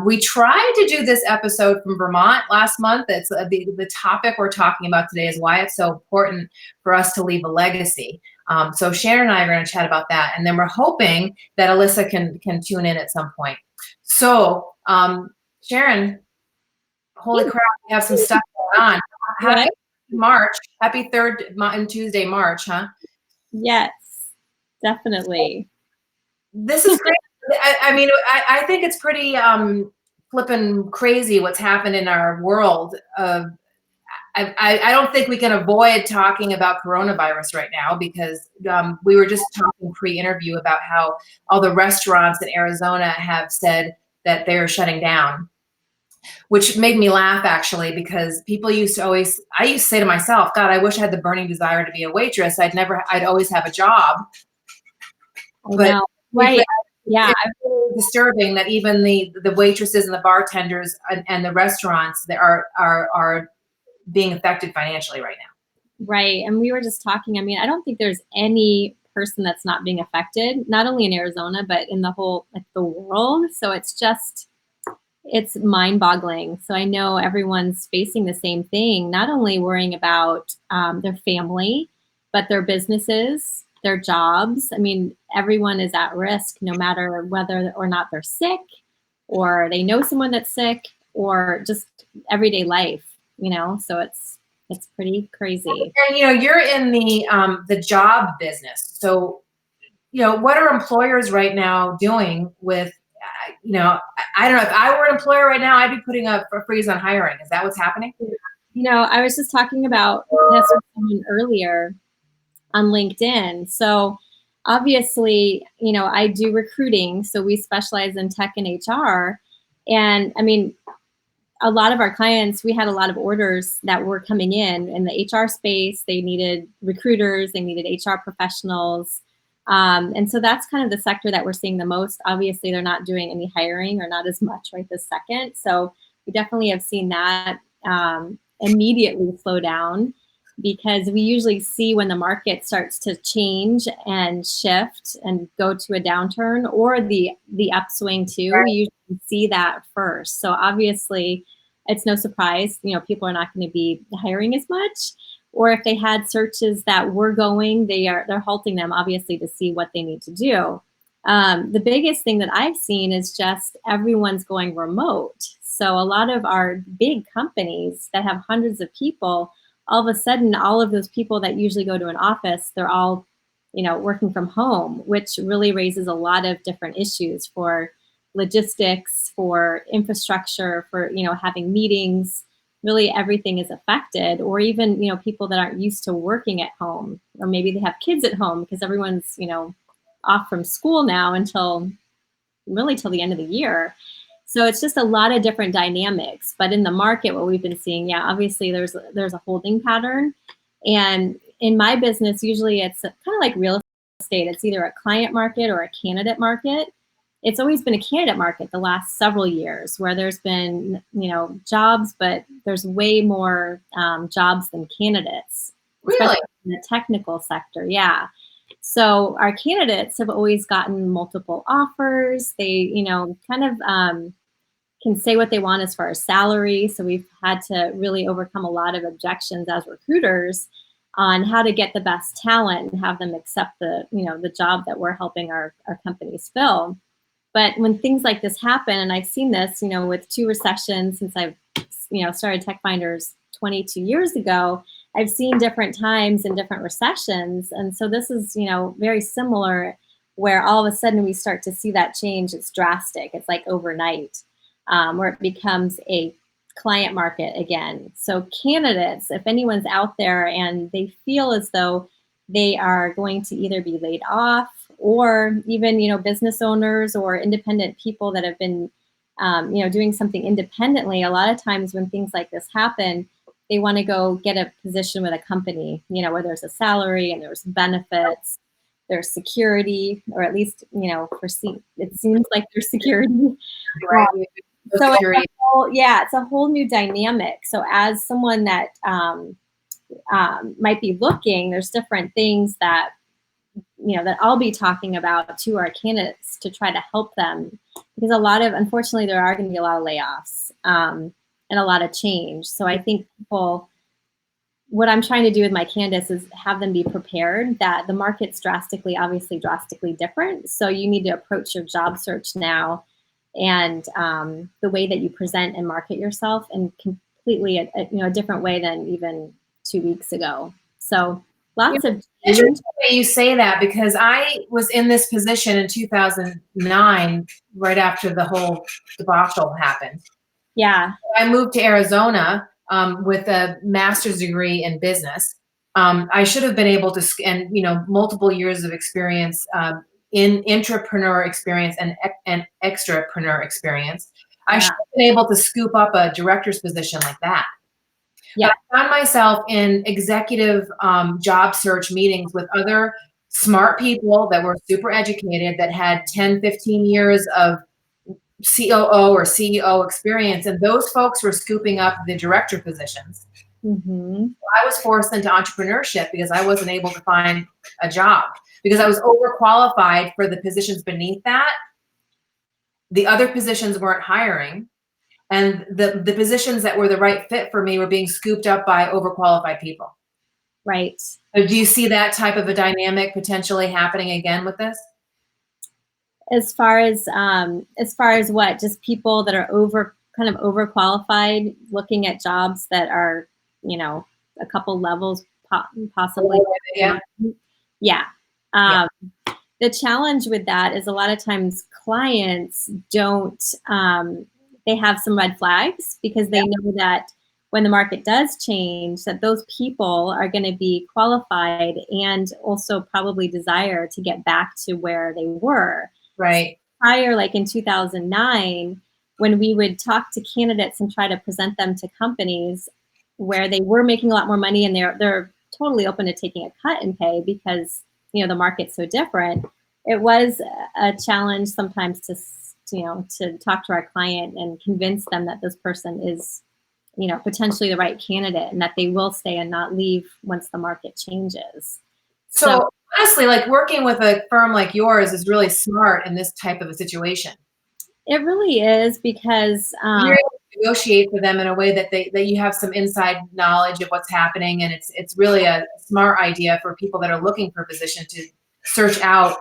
We tried to do this episode from Vermont last month. It's the topic we're talking about today is why it's so important for us to leave a legacy. So Sharon and I are going to chat about that, and then we're hoping that Alisa can tune in at some point. So Sharon, holy crap, we have some stuff going on. Happy March, happy third Tuesday, March, huh? Yes, definitely. This is great. I mean, I think it's pretty flipping crazy what's happened in our world. I don't think we can avoid talking about coronavirus right now because we were just talking pre-interview about how all the restaurants in Arizona have said that they're shutting down, which made me laugh actually, because people used to always, I used to say to myself, God, I wish I had the burning desire to be a waitress. I'd always have a job. But right. Yeah. It's really disturbing that even the waitresses and the bartenders and the restaurants that are being affected financially right now. Right. And we were just talking, I mean, I don't think there's any person that's not being affected, not only in Arizona, but in the whole, like the world. So it's mind boggling. So I know everyone's facing the same thing, not only worrying about their family, but their businesses, their jobs. I mean, everyone is at risk, no matter whether or not they're sick or they know someone that's sick or just everyday life, so it's pretty crazy. And, you're in the job business. So, what are employers right now doing with, I don't know, if I were an employer right now, I'd be putting a freeze on hiring. Is that what's happening? I was just talking about this with someone earlier on LinkedIn. So obviously, I do recruiting. So we specialize in tech and HR. And I mean, a lot of our clients, we had a lot of orders that were coming in the HR space. They needed recruiters, they needed HR professionals. And so that's kind of the sector that we're seeing the most. Obviously, they're not doing any hiring or not as much right this second. So we definitely have seen that immediately slow down, because we usually see when the market starts to change and shift and go to a downturn or the upswing too. Right. We usually see that first. So obviously it's no surprise, people are not going to be hiring as much, or if they had searches that were going, they're halting them obviously to see what they need to do. The biggest thing that I've seen is just everyone's going remote. So a lot of our big companies that have hundreds of people, all of a sudden, all of those people that usually go to an office, they're all, working from home, which really raises a lot of different issues for logistics, for infrastructure, for, having meetings. Really everything is affected, or even, people that aren't used to working at home, or maybe they have kids at home because everyone's, off from school now until till the end of the year. So it's just a lot of different dynamics. But in the market, what we've been seeing, obviously there's a holding pattern. And in my business, usually it's kind of like real estate. It's either a client market or a candidate market. It's always been a candidate market the last several years, where there's been, jobs, but there's way more jobs than candidates. Really? Especially in the technical sector, yeah. So our candidates have always gotten multiple offers. They, kind of can say what they want as far as salary. So we've had to really overcome a lot of objections as recruiters on how to get the best talent and have them accept the job that we're helping our companies fill. But when things like this happen, and I've seen this, with 2 recessions since I've, started Tech Finders 22 years ago, I've seen different times and different recessions. And so this is, very similar, where all of a sudden we start to see that change. It's drastic. It's like overnight, where it becomes a client market again. So candidates, if anyone's out there and they feel as though they are going to either be laid off, or even, business owners or independent people that have been, doing something independently, a lot of times when things like this happen, they want to go get a position with a company, where there's a salary and there's benefits, there's security, or at least, it seems like there's security. Right. So it's a whole new dynamic. So as someone that might be looking, there's different things that that I'll be talking about to our candidates to try to help them, because unfortunately, there are going to be a lot of layoffs and a lot of change. So I think what I'm trying to do with my candidates is have them be prepared that the market's obviously drastically different. So you need to approach your job search now and the way that you present and market yourself in completely a different way than even 2 weeks ago. So lots of interesting that you say that, because I was in this position in 2009, right after the whole debacle happened. Yeah. I moved to Arizona with a master's degree in business. I should have been able to, and multiple years of experience in intrapreneur experience and extrapreneur experience. I should have been able to scoop up a director's position like that. Yeah. But I found myself in executive job search meetings with other smart people that were super educated, that had 10, 15 years of COO or CEO experience, and those folks were scooping up the director positions. Mm-hmm. I was forced into entrepreneurship because I wasn't able to find a job, because I was overqualified for the positions beneath that. The other positions weren't hiring, and the positions that were the right fit for me were being scooped up by overqualified people. Right. So do you see that type of a dynamic potentially happening again with this? As far as what, just people that are kind of overqualified, looking at jobs that are, a couple levels possibly. Yeah. Yeah. The challenge with that is a lot of times clients don't, they have some red flags, because they know that when the market does change, that those people are going to be qualified and also probably desire to get back to where they were. Right. Prior, like in 2009, when we would talk to candidates and try to present them to companies where they were making a lot more money, and they're totally open to taking a cut in pay because the market's so different, it was a challenge sometimes to talk to our client and convince them that this person is potentially the right candidate and that they will stay and not leave once the market changes. So honestly, like, working with a firm like yours is really smart in this type of a situation. It really is, because you're able to negotiate for them in a way that you have some inside knowledge of what's happening, and it's really a smart idea for people that are looking for a position to search out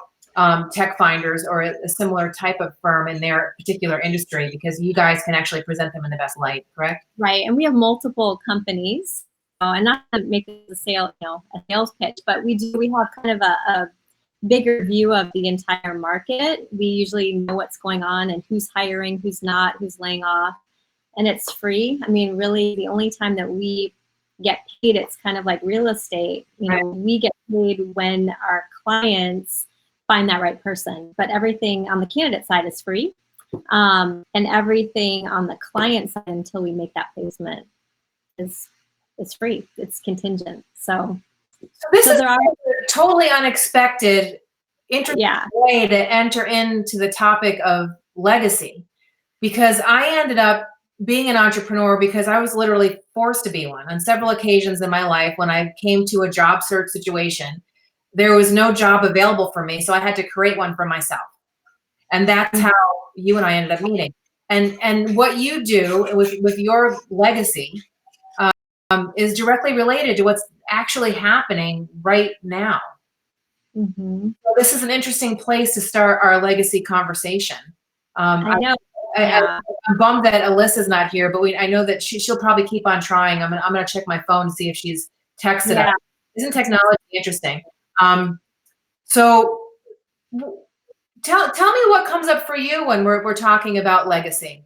tech finders or a similar type of firm in their particular industry, because you guys can actually present them in the best light, correct? Right, and we have multiple companies, and not to make this a sales pitch, but we have kind of a bigger view of the entire market. We usually know what's going on and who's hiring, who's not, who's laying off, and it's free. I mean, really, the only time that we get paid, it's kind of like real estate. We get paid when our clients find that right person, but everything on the candidate side is free, and everything on the client side until we make that placement is free. It's contingent. So this is a totally unexpected, interesting way to enter into the topic of legacy, because I ended up being an entrepreneur because I was literally forced to be one on several occasions in my life. When I came to a job search situation, there was no job available for me, so I had to create one for myself. And that's how you and I ended up meeting. And what you do with your legacy is directly related to what's actually happening right now. Mm-hmm. So this is an interesting place to start our legacy conversation. I know. I'm bummed that Alisa's not here, but I know that she'll probably keep on trying. I'm gonna check my phone to see if she's texted us. Isn't technology interesting? So tell me what comes up for you when we're talking about legacy.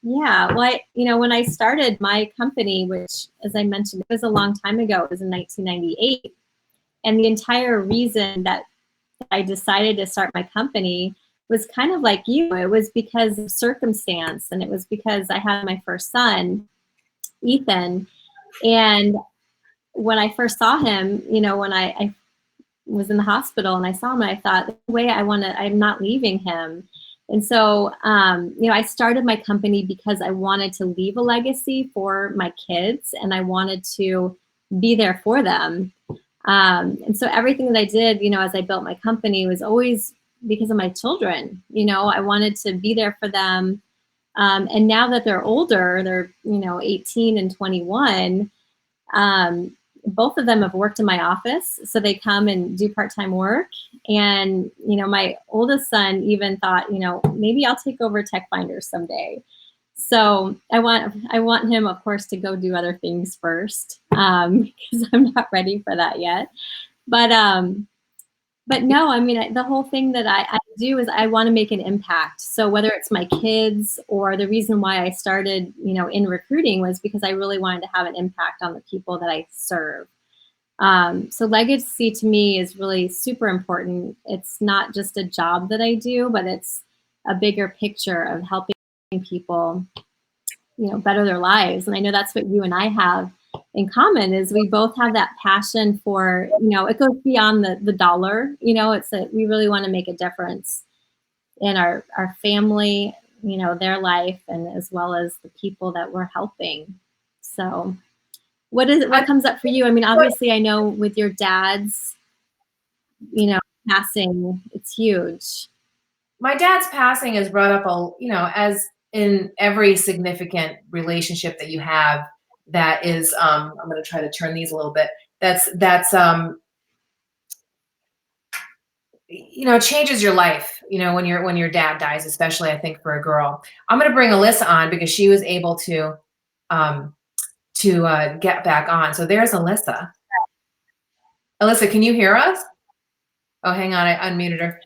Yeah, well, when I started my company, which, as I mentioned, it was a long time ago, it was in 1998. And the entire reason that I decided to start my company was kind of like you. It was because of circumstance, and it was because I had my first son, Ethan. And when I first saw him, when I was in the hospital and I saw him, I thought, the way I'm not leaving him. And so, I started my company because I wanted to leave a legacy for my kids, and I wanted to be there for them. And so everything that I did, as I built my company was always because of my children. I wanted to be there for them. And now that they're older, they're, 18 and 21, both of them have worked in my office. So they come and do part-time work. And, my oldest son even thought, maybe I'll take over Tech Finders someday. So I want him, of course, to go do other things first, because I'm not ready for that yet. But no, the whole thing that I do is I want to make an impact. So whether it's my kids, or the reason why I started, in recruiting, was because I really wanted to have an impact on the people that I serve. So legacy to me is really super important. It's not just a job that I do, but it's a bigger picture of helping people, better their lives. And I know that's what you and I have in common, is we both have that passion for, it goes beyond the dollar. It's that we really want to make a difference in our family, their life, and as well as the people that we're helping. So what comes up for you? Obviously I know with your dad's, passing, it's huge. My dad's passing has brought up as in every significant relationship that you have, that is, I'm going to try to turn these a little bit. It changes your life, when your dad dies, especially I think for a girl. I'm going to bring Alisa on because she was able to get back on. So there's Alisa. Alisa, can you hear us? Oh, hang on. I unmuted her.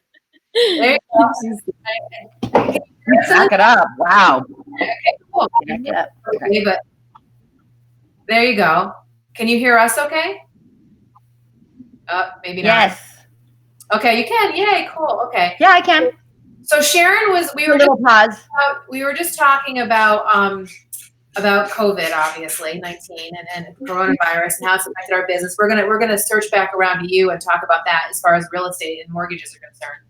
There you go. Back it up. Wow. Okay, cool. Okay, but there you go. Can you hear us okay? Maybe not. Yes. Okay, you can. Yay, cool. Okay. Yeah, I can. So Sharon we were just talking about COVID, obviously, 19 and coronavirus and how it's affected our business. We're gonna search back around to you and talk about that as far as real estate and mortgages are concerned.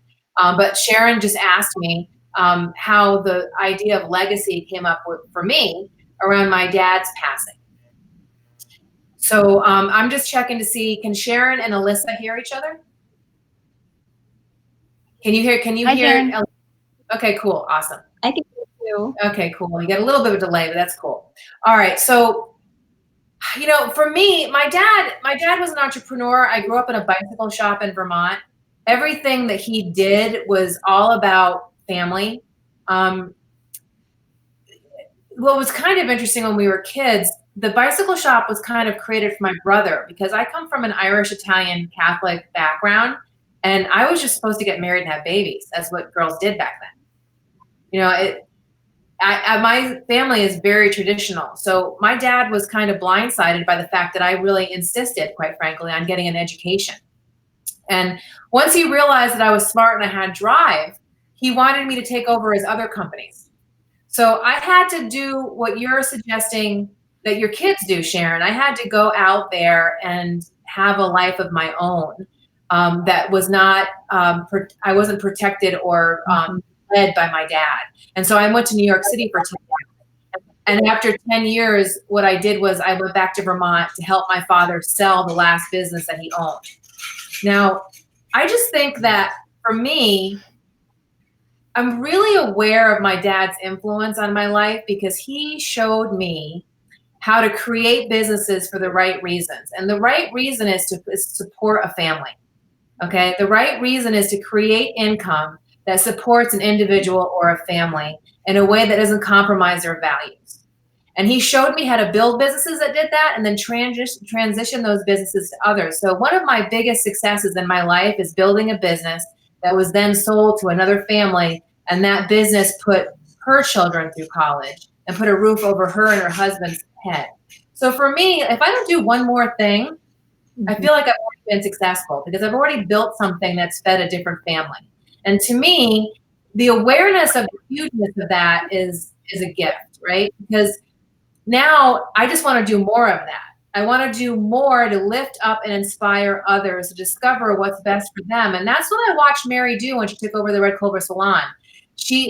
But Sharon just asked me how the idea of legacy came up for me around my dad's passing. So I'm just checking to see, can Sharon and Alisa hear each other? Can you hear? Okay, cool. Awesome. I can hear you. Okay, cool. You get a little bit of a delay, but that's cool. All right. So, for me, my dad was an entrepreneur. I grew up in a bicycle shop in Vermont. Everything that he did was all about family. What was kind of interesting when we were kids, the bicycle shop was kind of created for my brother, because I come from an Irish, Italian, Catholic background, and I was just supposed to get married and have babies. That's what girls did back then. My family is very traditional. So my dad was kind of blindsided by the fact that I really insisted, quite frankly, on getting an education. And once he realized that I was smart and I had drive, he wanted me to take over his other companies. So I had to do what you're suggesting that your kids do, Sharon. I had to go out there and have a life of my own that was not, I wasn't protected or led by my dad. And so I went to New York City for 10 years. And after 10 years, what I did was I went back to Vermont to help my father sell the last business that he owned. Now, I just think that for me, I'm really aware of my dad's influence on my life, because he showed me how to create businesses for the right reasons. And the right reason is to support a family. Okay. The right reason is to create income that supports an individual or a family in a way that doesn't compromise their values. And he showed me how to build businesses that did that, and then transition those businesses to others. So one of my biggest successes in my life is building a business that was then sold to another family, and that business put her children through college and put a roof over her and her husband's head. So for me, if I don't do one more thing, I feel like I've already been successful, because I've already built something that's fed a different family. And to me, the awareness of the hugeness of that is a gift, right? Because now I just want to do more of that. I want to do more to lift up and inspire others to discover what's best for them. And that's what I watched Mary do when she took over the Red Clover Salon.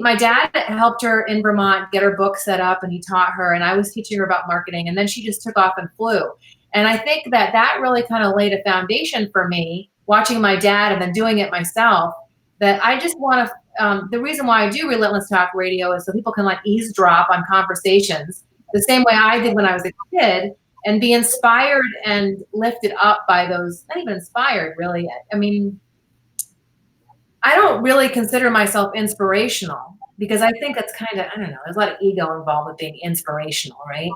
My dad helped her in Vermont get her book set up, and he taught her, and I was teaching her about marketing, and then she just took off and flew. And I think that that really kind of laid a foundation for me, watching my dad and then doing it myself, that I just want to, the reason why I do Relentless Talk Radio is so people can like eavesdrop on conversations the same way I did when I was a kid, and be inspired and lifted up by those, not even inspired really. I mean, I don't really consider myself inspirational because I think it's kind of, I don't know, there's a lot of ego involved with being inspirational, right?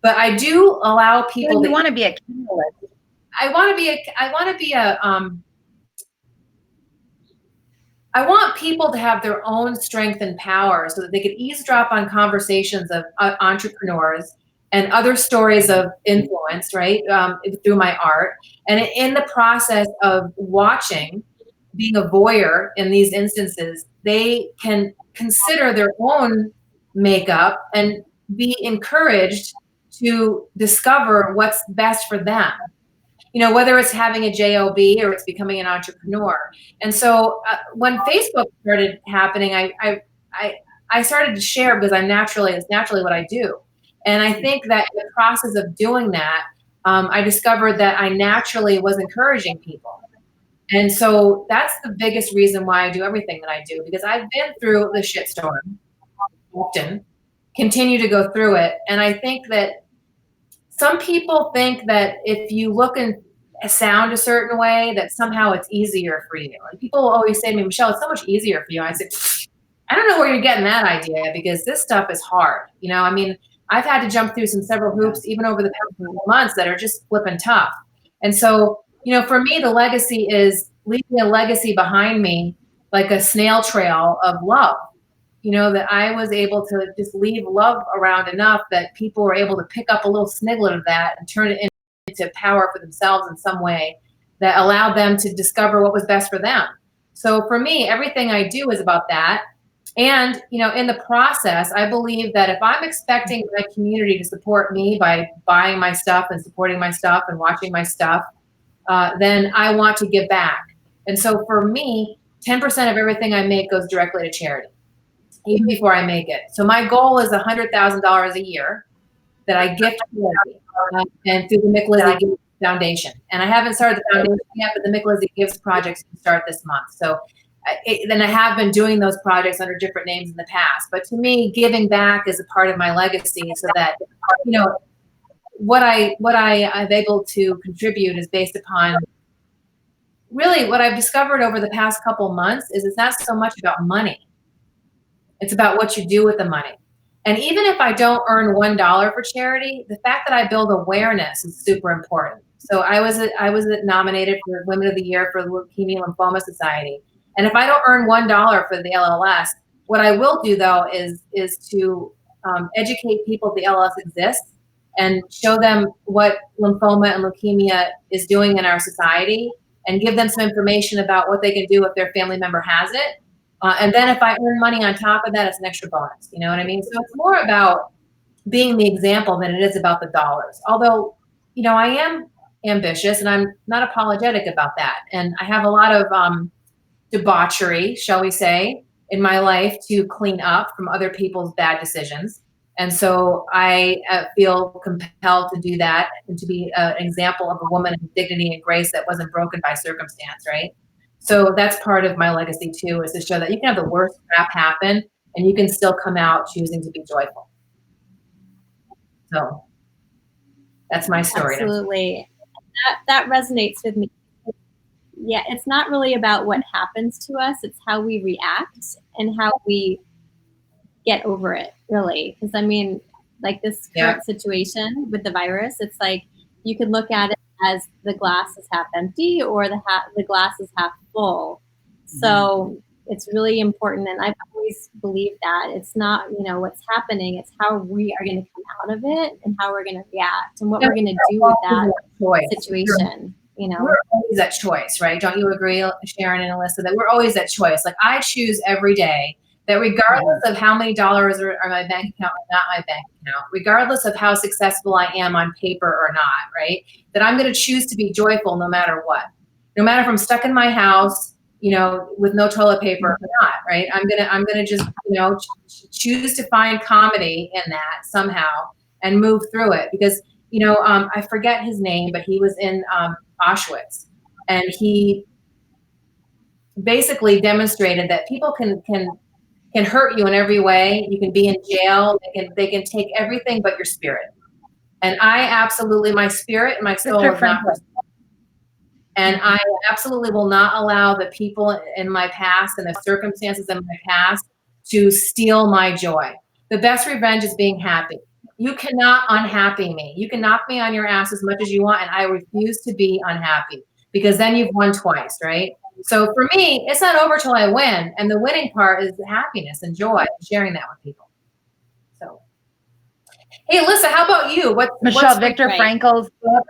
But I do allow people You want to be a catalyst. I want people to have their own strength and power so that they could eavesdrop on conversations of entrepreneurs and other stories of influence, right? Through my art. And in the process of watching, being a voyeur in these instances, they can consider their own makeup and be encouraged to discover what's best for them. You know, whether it's having a job or it's becoming an entrepreneur. And so when Facebook started happening, I started to share because it's naturally what I do. And I think that in the process of doing that, I discovered that I naturally was encouraging people. And so that's the biggest reason why I do everything that I do, because I've been through the shitstorm often, continue to go through it. And I think that some people think that if you look and sound a certain way, that somehow it's easier for you. And people always say to me, Michelle, it's so much easier for you. I say, I don't know where you're getting that idea, because this stuff is hard. You know, I mean, I've had to jump through several hoops, even over the past couple months, that are just flipping tough. And so, you know, for me, the legacy is leaving a legacy behind me, like a snail trail of love. You know, that I was able to just leave love around enough that people were able to pick up a little sniglet of that and turn it into power for themselves in some way that allowed them to discover what was best for them. So for me, everything I do is about that. And, you know, in the process, I believe that if I'm expecting my community to support me by buying my stuff and supporting my stuff and watching my stuff, then I want to give back. And so for me, 10% of everything I make goes directly to charity, even before I make it. So my goal is $100,000 a year that I gift and through the Micalizzi Foundation. And I haven't started the foundation yet, but the Micalizzi Gives projects can start this month. So then I have been doing those projects under different names in the past. But to me, giving back is a part of my legacy, so that, you know, what I'm able to contribute is based upon really what I've discovered over the past couple months is it's not so much about money. It's about what you do with the money. And even if I don't earn $1 for charity, the fact that I build awareness is super important. So I was nominated for Women of the Year for the Leukemia Lymphoma Society. And if I don't earn $1 for the LLS, what I will do though is to educate people the LLS exists and show them what lymphoma and leukemia is doing in our society, and give them some information about what they can do if their family member has it. And then if I earn money on top of that, it's an extra bonus. You know what I mean? So it's more about being the example than it is about the dollars. Although, you know, I am ambitious and I'm not apologetic about that. And I have a lot of debauchery, shall we say, in my life to clean up from other people's bad decisions. And so I feel compelled to do that and to be an example of a woman of dignity and grace that wasn't broken by circumstance, right? So that's part of my legacy too, is to show that you can have the worst crap happen and you can still come out choosing to be joyful. So that's my story. Absolutely. That resonates with me. Yeah, it's not really about what happens to us, it's how we react and how we get over it, really. Because I mean, like this current situation with the virus, it's like you could look at it as the glass is half empty or the glass is half full. So it's really important, and I've always believed that it's not, you know, what's happening, it's how we are going to come out of it and how we're going to react and what we're going to do with that situation. You know, we're always at choice, right? Don't you agree, Sharon and Alisa, that we're always at choice? Like I choose every day that regardless of how many dollars are in my bank account or not my bank account, regardless of how successful I am on paper or not, right? That I'm going to choose to be joyful no matter what. No matter if I'm stuck in my house, you know, with no toilet paper or not, right? I'm gonna just, you know, choose to find comedy in that somehow and move through it, because I forget his name, but he was in Auschwitz, and he basically demonstrated that people can hurt you in every way. You can be in jail. They can take everything but your spirit. And I absolutely, my spirit and my soul Victor is not. Frankl. And I absolutely will not allow the people in my past and the circumstances in my past to steal my joy. The best revenge is being happy. You cannot unhappy me. You can knock me on your ass as much as you want, and I refuse to be unhappy, because then you've won twice, right? So for me, it's not over till I win. And the winning part is the happiness and joy and sharing that with people. So, hey, Alyssa, how about you? Michelle, Viktor Frankl's book.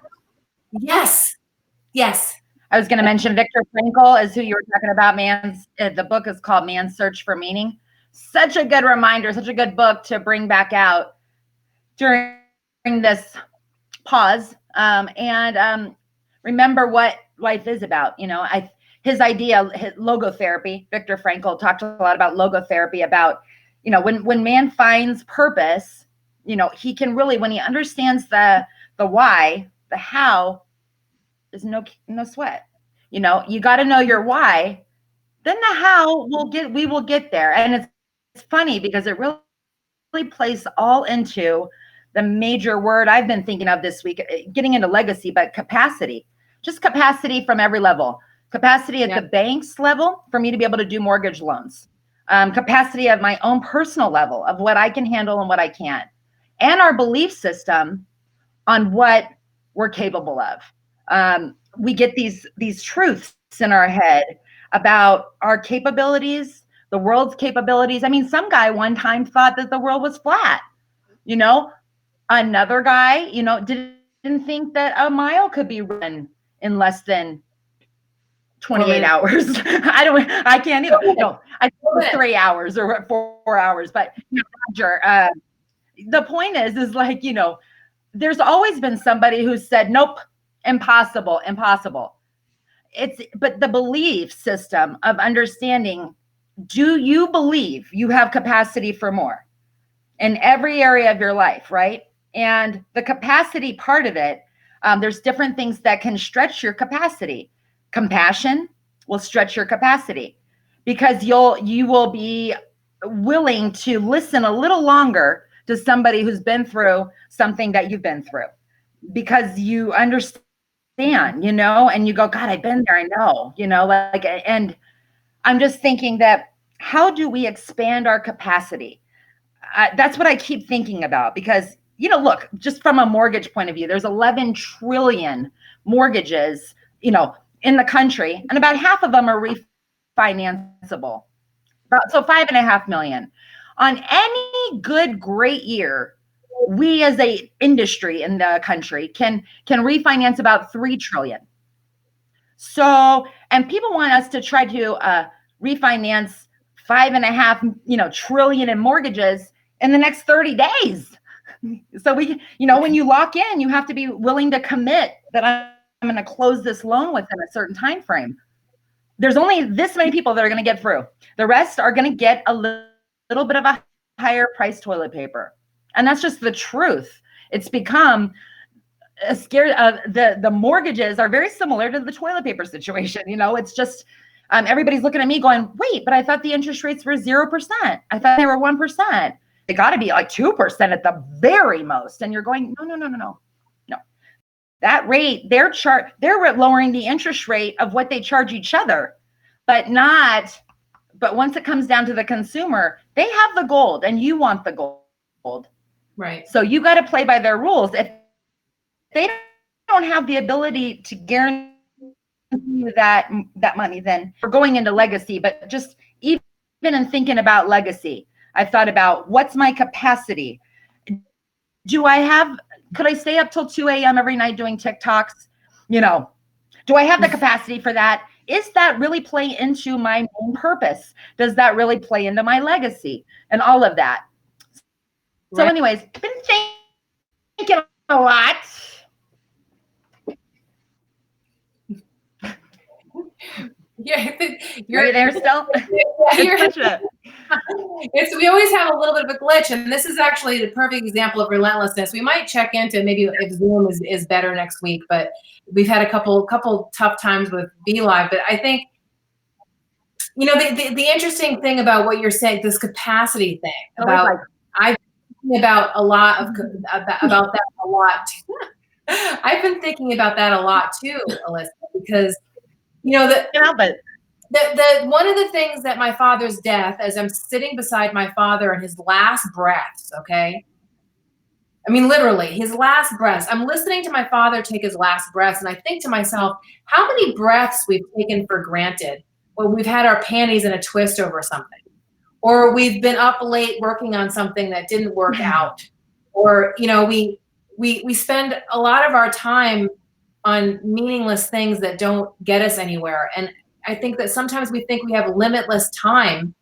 Yes. Yes. I was going to mention Viktor Frankl is who you were talking about. The book is called Man's Search for Meaning. Such a good reminder, such a good book to bring back out during this pause. Remember what life is about. His idea, logotherapy, Viktor Frankl talked a lot about logotherapy, about, when man finds purpose, he can really, when he understands the why, the how, there's no sweat. You got to know your why, then the how we will get there. And it's funny because it really plays all into the major word I've been thinking of this week, getting into legacy, but capacity, just capacity from every level. Capacity at the bank's level for me to be able to do mortgage loans. Capacity at my own personal level of what I can handle and what I can't. And our belief system on what we're capable of. We get these truths in our head about our capabilities, the world's capabilities. I mean, some guy one time thought that the world was flat. Another guy, didn't think that a mile could be run in less than 28 hours. I can't even. No, I think it was 3 hours or 4 hours. But the point is like, there's always been somebody who said, nope, impossible. But the belief system of understanding, do you believe you have capacity for more in every area of your life, right? And the capacity part of it, there's different things that can stretch your capacity. Compassion will stretch your capacity because you will be willing to listen a little longer to somebody who's been through something that you've been through, because you understand, and you go, God, I've been there. I know, and I'm just thinking that, how do we expand our capacity? That's what I keep thinking about, because, look, just from a mortgage point of view, there's 11 trillion mortgages, in the country, and about half of them are refinanceable. So 5.5 million. On any good, great year, we as a industry in the country can refinance about 3 trillion. So, and people want us to try to refinance 5.5 trillion in mortgages in the next 30 days. So we, when you lock in, you have to be willing to commit that I'm going to close this loan within a certain time frame. There's only this many people that are going to get through. The rest are going to get a little bit of a higher price toilet paper. And that's just the truth. It's become a scary, the mortgages are very similar to the toilet paper situation. It's just, everybody's looking at me going, wait, but I thought the interest rates were 0%. I thought they were 1%. They got to be like 2% at the very most. And you're going, no. That rate, they're lowering the interest rate of what they charge each other, but once it comes down to the consumer, they have the gold and you want the gold. Right. So you got to play by their rules. If they don't have the ability to guarantee that money, then we're going into legacy. But just even in thinking about legacy, I've thought about, what's my capacity? Could I stay up till 2 a.m. every night doing TikToks? Do I have the capacity for that? Is that really play into my main purpose? Does that really play into my legacy and all of that? So anyways, been thinking a lot. Are you there still? We always have a little bit of a glitch, and this is actually the perfect example of relentlessness. We might check into maybe if Zoom is better next week, but we've had a couple tough times with BeLive. But I think, the interesting thing about what you're saying, this capacity thing, about I've been thinking about a lot of about that a lot. I've been thinking about that a lot too, Alisa, because the one of the things that my father's death, as I'm sitting beside my father in his last breaths, okay? I mean, literally, his last breaths. I'm listening to my father take his last breaths, and I think to myself, how many breaths we've taken for granted when we've had our panties in a twist over something, or we've been up late working on something that didn't work out, or, we spend a lot of our time on meaningless things that don't get us anywhere. And I think that sometimes we think we have limitless time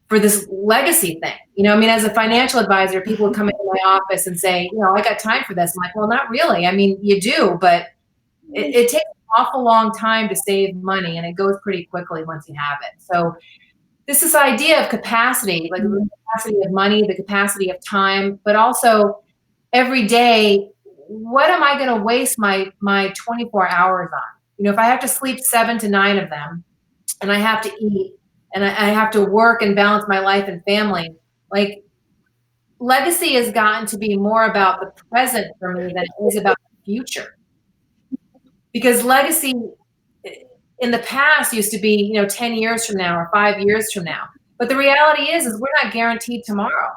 for this legacy thing. I mean, as a financial advisor, people would come into my office and say, I got time for this. I'm like, well, not really. I mean, you do, but it takes an awful long time to save money, and it goes pretty quickly once you have it. So this idea of capacity, like the capacity of money, the capacity of time, but also every day, what am I going to waste my 24 hours on? If I have to sleep 7 to 9 of them, and I have to eat, and I have to work and balance my life and family, like, legacy has gotten to be more about the present for me than it is about the future. Because legacy in the past used to be, 10 years from now or 5 years from now. But the reality is we're not guaranteed tomorrow.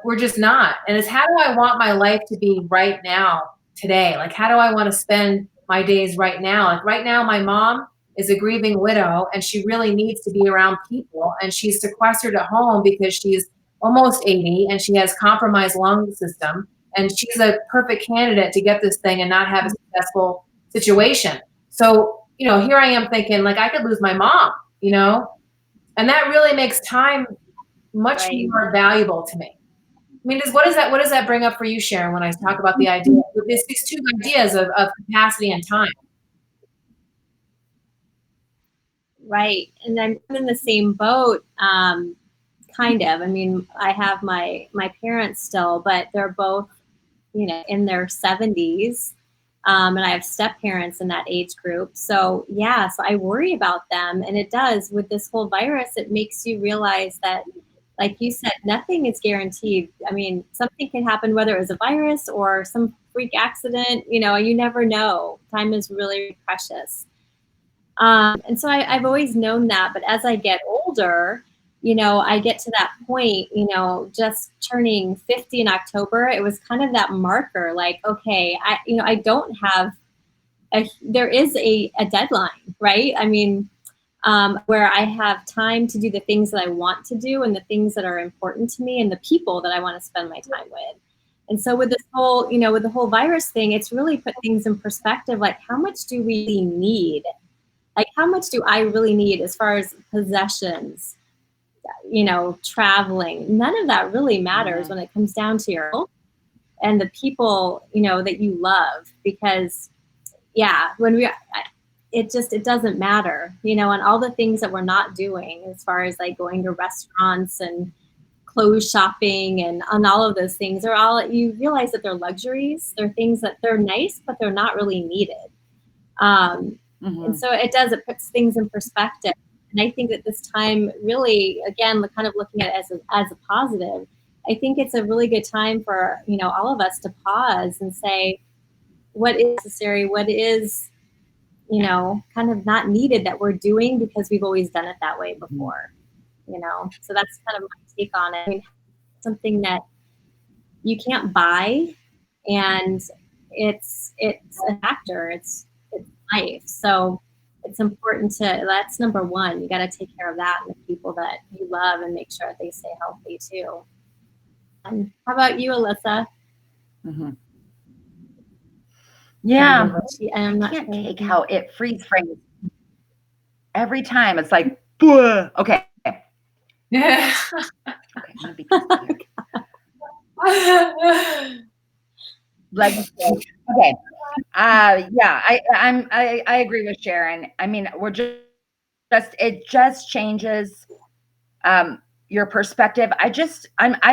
We're just not. And it's, how do I want my life to be right now, today? Like, how do I want to spend my days right now? Like, right now, my mom is a grieving widow, and she really needs to be around people, and she's sequestered at home because she's almost 80 and she has compromised lung system, and she's a perfect candidate to get this thing and not have a successful situation. So, here I am thinking, like, I could lose my mom, and that really makes time much more valuable to me. I mean, what does that bring up for you, Sharon, when I talk about the idea, these two ideas of capacity and time? Right. And I'm in the same boat, kind of. I mean, I have my parents still, but they're both, in their 70s. And I have step parents in that age group. So so I worry about them. And it does, with this whole virus, it makes you realize that, like you said, nothing is guaranteed. I mean, something can happen, whether it was a virus or some freak accident, you never know. Time is really precious. And so I've always known that. But as I get older, I get to that point, just turning 50 in October, it was kind of that marker, like, okay, I don't have there is a deadline, right? I mean, where I have time to do the things that I want to do and the things that are important to me and the people that I want to spend my time with. And so with this whole, with the whole virus thing, it's really put things in perspective, like, how much do we need? Like, how much do I really need as far as possessions, traveling? None of that really matters when it comes down to your health and the people, that you love. Because, when it doesn't matter, and all the things that we're not doing as far as like going to restaurants and clothes shopping and on all of those things are all, you realize that they're luxuries. They're things that they're nice, but they're not really needed. And so it puts things in perspective. And I think that this time really, again, kind of looking at it as a positive, I think it's a really good time for, all of us to pause and say, what is necessary? What is, kind of not needed that we're doing because we've always done it that way before, So that's kind of my take on it. I mean, something that you can't buy, and it's a factor. It's life. So it's important that's number one. You got to take care of that and the people that you love and make sure that they stay healthy too. And how about you, Alisa? Yeah. I'm not can't take how it freeze frames every time. It's like, okay. Yeah. Okay, like, okay. Yeah, I agree with Sharon. I mean, it just changes your perspective. I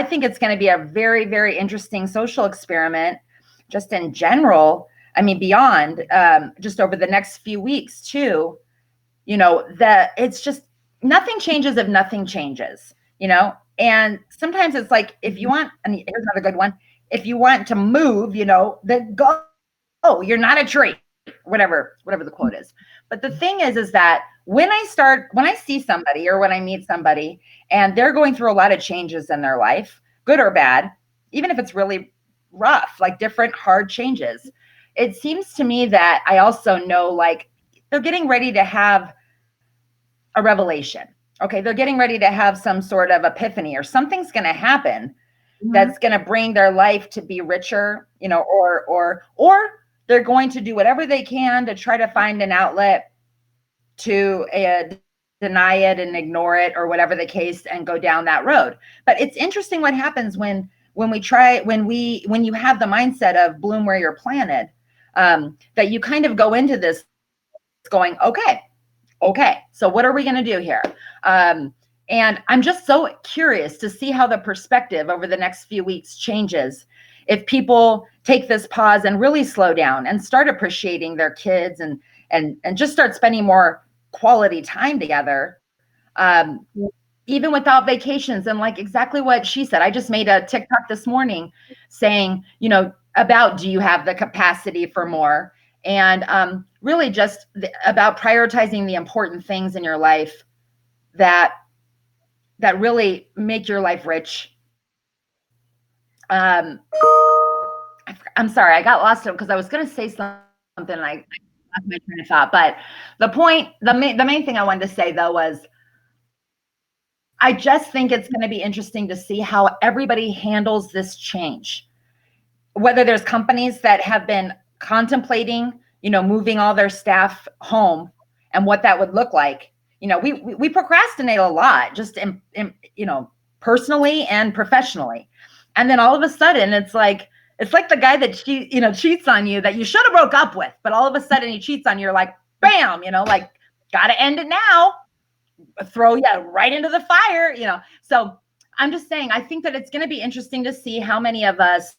think it's going to be a very, very interesting social experiment, just in general. I mean, beyond just over the next few weeks too. It's just nothing changes if nothing changes. And sometimes it's like if you want, and here's another good one. If you want to move, then go. You're not a tree, whatever the quote is. But the thing is that when I see somebody or when I meet somebody and they're going through a lot of changes in their life, good or bad, even if it's really rough, like different hard changes, it seems to me that I also know, like, they're getting ready to have a revelation. Okay, they're getting ready to have some sort of epiphany, or something's going to happen that's going to bring their life to be richer, or they're going to do whatever they can to try to find an outlet to deny it and ignore it, or whatever the case, and go down that road. But it's interesting what happens when you have the mindset of bloom where you're planted, that you kind of go into this going, okay, so what are we going to do here? And I'm just so curious to see how the perspective over the next few weeks changes. If people take this pause and really slow down and start appreciating their kids and just start spending more quality time together, even without vacations. And like exactly what she said, I just made a TikTok this morning saying, about, do you have the capacity for more? And really just about prioritizing the important things in your life that really make your life rich. I'm sorry, I got lost because I was going to say something and I lost my train of thought. But the main thing I wanted to say though was, I just think it's going to be interesting to see how everybody handles this change. Whether there's companies that have been contemplating, moving all their staff home and what that would look like. We procrastinate a lot, just in personally and professionally. And then all of a sudden it's like the guy that cheats on you that you should have broke up with, but all of a sudden he cheats on you. You're like, bam, like, gotta end it now. Throw you right into the fire, So I'm just saying, I think that it's going to be interesting to see how many of us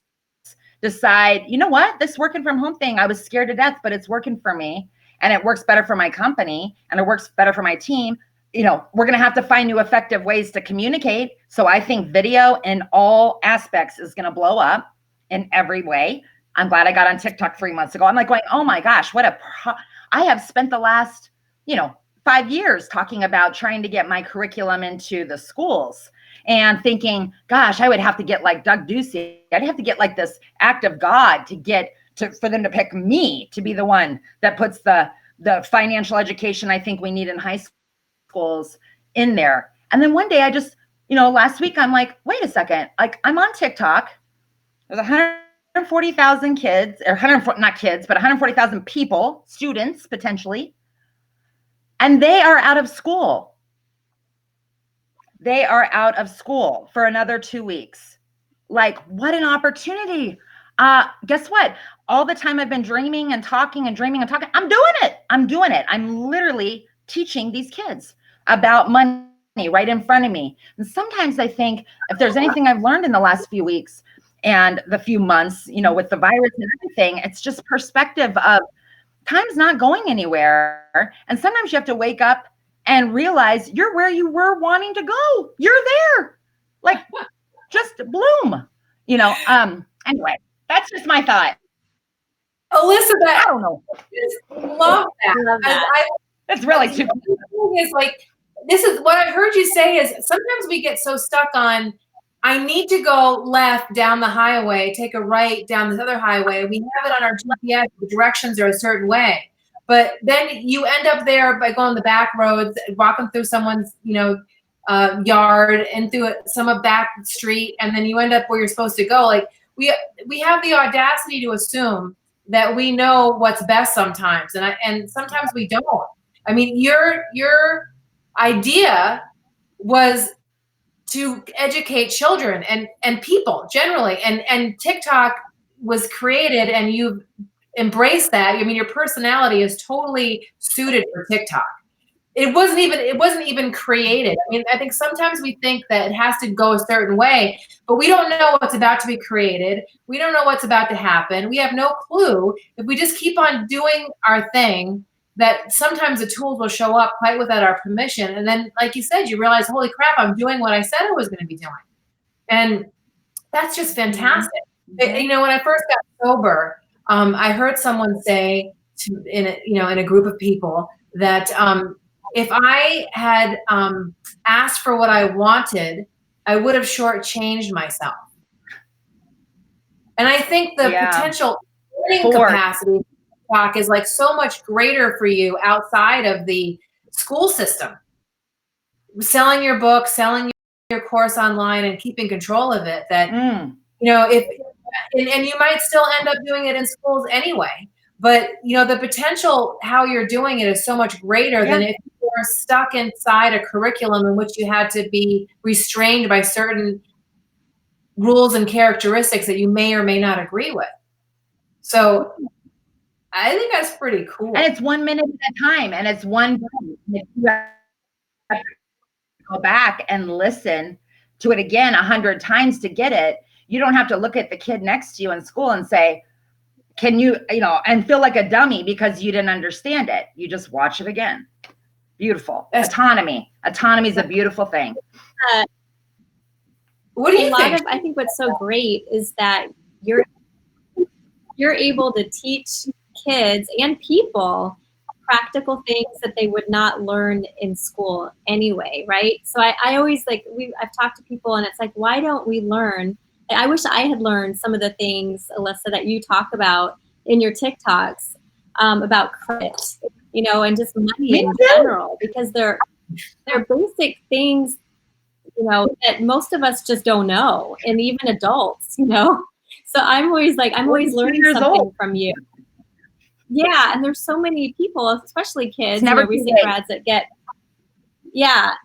decide, you know what, this working from home thing, I was scared to death, but it's working for me and it works better for my company and it works better for my team. We're going to have to find new effective ways to communicate. So I think video in all aspects is going to blow up in every way. I'm glad I got on TikTok 3 months ago. I'm like going, oh my gosh, I have spent the last, 5 years talking about trying to get my curriculum into the schools and thinking, gosh, I would have to get like Doug Ducey. I'd have to get like this act of God for them to pick me to be the one that puts the financial education I think we need in high schools in there. And then one day I just, last week I'm like, wait a second, like I'm on TikTok. There's 140,000 kids, or not kids, but 140,000 people, students potentially. And they are out of school. They are out of school for another 2 weeks. Like, what an opportunity. Guess what? All the time I've been dreaming and talking and dreaming and talking, I'm doing it. I'm literally teaching these kids about money right in front of me. And sometimes I think if there's anything I've learned in the last few weeks and the few months, with the virus and everything, it's just perspective of time's not going anywhere. And sometimes you have to wake up and realize you're where you were wanting to go. You're there. Like, just bloom, anyway, that's just my thought. Elizabeth, I don't know. I just love that. That's really too. Is like, this is what I've heard you say is sometimes we get so stuck on, I need to go left down the highway, take a right down this other highway. We have it on our GPS, the directions are a certain way. But then you end up there by going the back roads, walking through someone's, yard and through some back street, and then you end up where you're supposed to go. Like we have the audacity to assume that we know what's best sometimes, and sometimes we don't. I mean, your idea was to educate children and people generally, and TikTok was created, and you've embrace that. I mean, your personality is totally suited for TikTok. It wasn't even created. I mean, I think sometimes we think that it has to go a certain way, but we don't know what's about to be created. We don't know what's about to happen. We have no clue. If we just keep on doing our thing, that sometimes the tools will show up quite without our permission. And then, like you said, you realize, holy crap, I'm doing what I said I was going to be doing. And that's just fantastic. You know, when I first got sober, I heard someone say in a group of people that if I had asked for what I wanted, I would have shortchanged myself. And I think the potential earning capacity of TikTok is like so much greater for you outside of the school system. Selling your book, selling your course online, and keeping control of it. That you know, and you might still end up doing it in schools anyway. But you know, the potential how you're doing it is so much greater than if you were stuck inside a curriculum in which you had to be restrained by certain rules and characteristics that you may or may not agree with. So I think that's pretty cool. And it's 1 minute at a time, and it's one button. You have to go back and listen to it again 100 times to get it. You don't have to look at the kid next to you in school and say, can you, and feel like a dummy because you didn't understand it. You just watch it again. Beautiful. Autonomy. Autonomy is a beautiful thing. What do you think? I think what's so great is that you're able to teach kids and people practical things that they would not learn in school anyway, right? So I always I've talked to people and it's like, why don't we learn? I wish I had learned some of the things, Alisa, that you talk about in your TikToks about credit, and just money in general, because they're basic things, that most of us just don't know, and even adults, So I'm always learning something from you. Yeah, and there's so many people, especially kids, recent grads that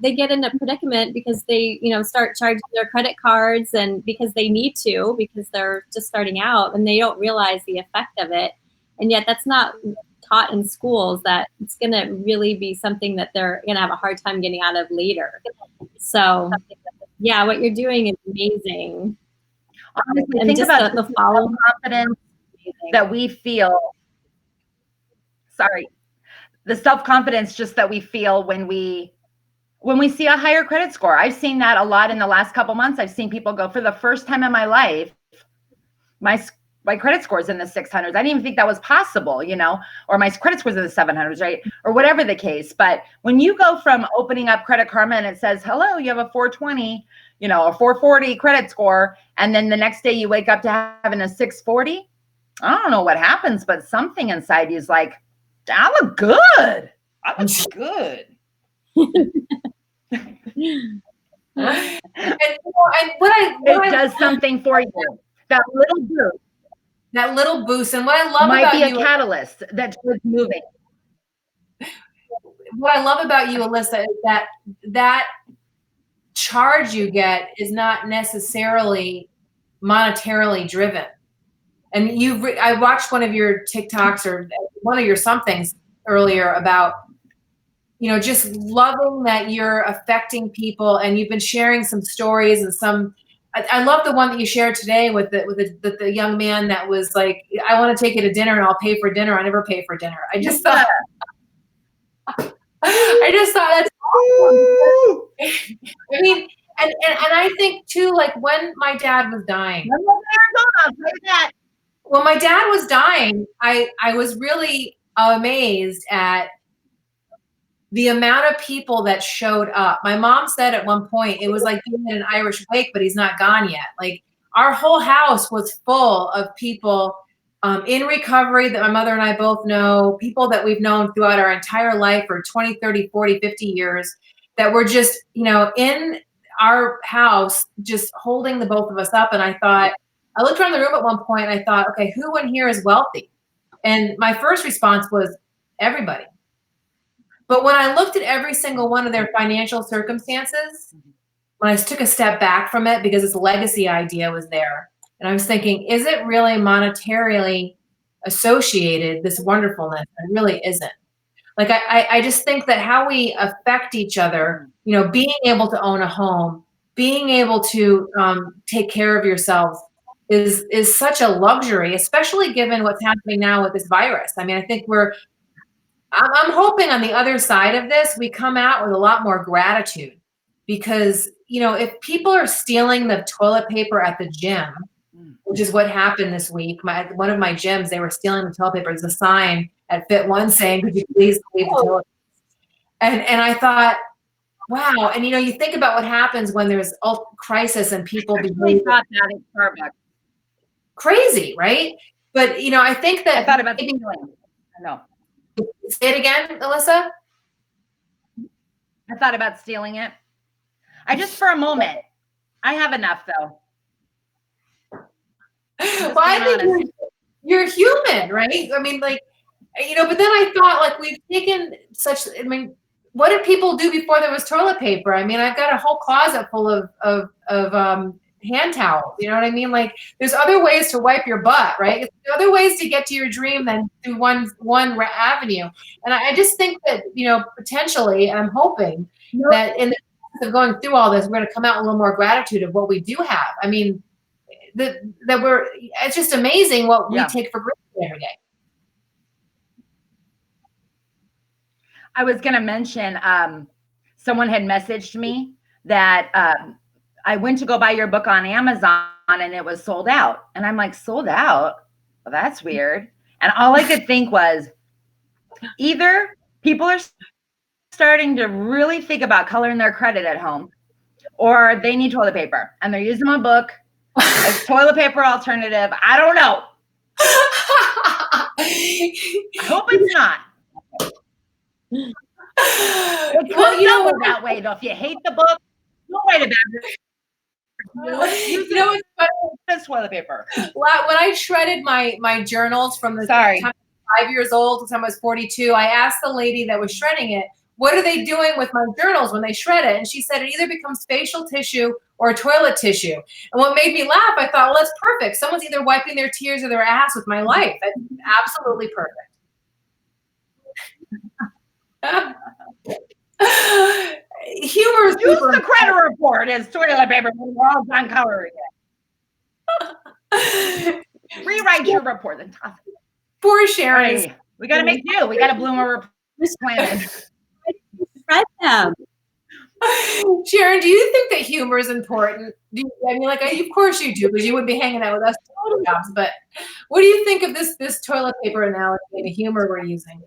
they get in a predicament because they, start charging their credit cards, and because they need to, because they're just starting out and they don't realize the effect of it. And yet that's not taught in schools, that it's going to really be something that they're going to have a hard time getting out of later. So yeah, what you're doing is amazing. Honestly, think about the self-confidence that we feel. Sorry. The self-confidence just that we feel when we see a higher credit score. I've seen that a lot in the last couple months. I've seen people go, for the first time in my life, my credit score is in the 600s. I didn't even think that was possible, or my credit score is in the 700s, right? Or whatever the case. But when you go from opening up Credit Karma and it says, hello, you have a 420, a 440 credit score, and then the next day you wake up to having a 640, I don't know what happens, but something inside you is like, I look good. I look good. It does something for you. That little boost. And what I love might about be a you, catalyst that's moving. What I love about you, Alisa, is that charge you get is not necessarily monetarily driven. And I watched one of your TikToks or one of your somethings earlier about, just loving that you're affecting people, and you've been sharing some stories and I love the one that you shared today with the young man that was like, I want to take you to dinner and I'll pay for dinner. I never pay for dinner. I just thought that's awesome. I mean, and I think too, like when my dad was dying, when my dad was dying, I was really amazed at the amount of people that showed up. My mom said at one point, it was like being in an Irish wake, but he's not gone yet. Like our whole house was full of people in recovery that my mother and I both know, people that we've known throughout our entire life for 20, 30, 40, 50 years, that were just, in our house, just holding the both of us up. And I looked around the room at one point and I thought, okay, who in here is wealthy? And my first response was everybody. But when I looked at every single one of their financial circumstances, when I took a step back from it, because this legacy idea was there, and I was thinking, is it really monetarily associated this wonderfulness. It really isn't. Like, I just think that how we affect each other, being able to own a home, being able to take care of yourselves is such a luxury, especially given what's happening now with this virus. I mean, I think I'm hoping on the other side of this, we come out with a lot more gratitude, because, if people are stealing the toilet paper at the gym, which is what happened this week, one of my gyms, they were stealing the toilet paper. There's a sign at Fit One saying, "Could you please leave the toilet?" And I thought, wow. And you think about what happens when there's a crisis and people behave thought that at Starbucks. Crazy, right? But I think that I thought about stealing. No. Say it again, Alisa. I thought about stealing it. I just for a moment. I have enough though. Well, I think you're human, right? I mean, like, but then I thought, like, we've taken such, I mean, what did people do before there was toilet paper? I mean, I've got a whole closet full of hand towels. You know what I mean? Like, there's other ways to wipe your butt, right? There's other ways to get to your dream than through one avenue. And I just think that, potentially, and I'm hoping that in the process of going through all this, we're going to come out with a little more gratitude of what we do have. I mean, it's just amazing what we take for granted every day. I was going to mention, someone had messaged me that I went to go buy your book on Amazon and it was sold out. And I'm like, sold out? Well, that's weird. And all I could think was either people are starting to really think about coloring their credit at home, or they need toilet paper and they're using my book as toilet paper alternative. I don't know. I hope it's not. Well, that way though. If you hate the book, don't write about it. It's toilet paper. When I shredded my journals from the time I was 5 years old to the time I was 42, I asked the lady that was shredding it, what are they doing with my journals when they shred it? And she said it either becomes facial tissue or toilet tissue. And what made me laugh, I thought, well, that's perfect. Someone's either wiping their tears or their ass with my life. That's absolutely perfect. Humor is use the credit report as toilet paper when we're all done coloring it. Rewrite your report and toss it. Poor Sharon. Right. We got to make do. We got to bloom our planet. Shred them. Sharon, do you think that humor is important? I mean, like, of course you do, because you wouldn't be hanging out with us. But what do you think of this toilet paper analogy and the humor we're using?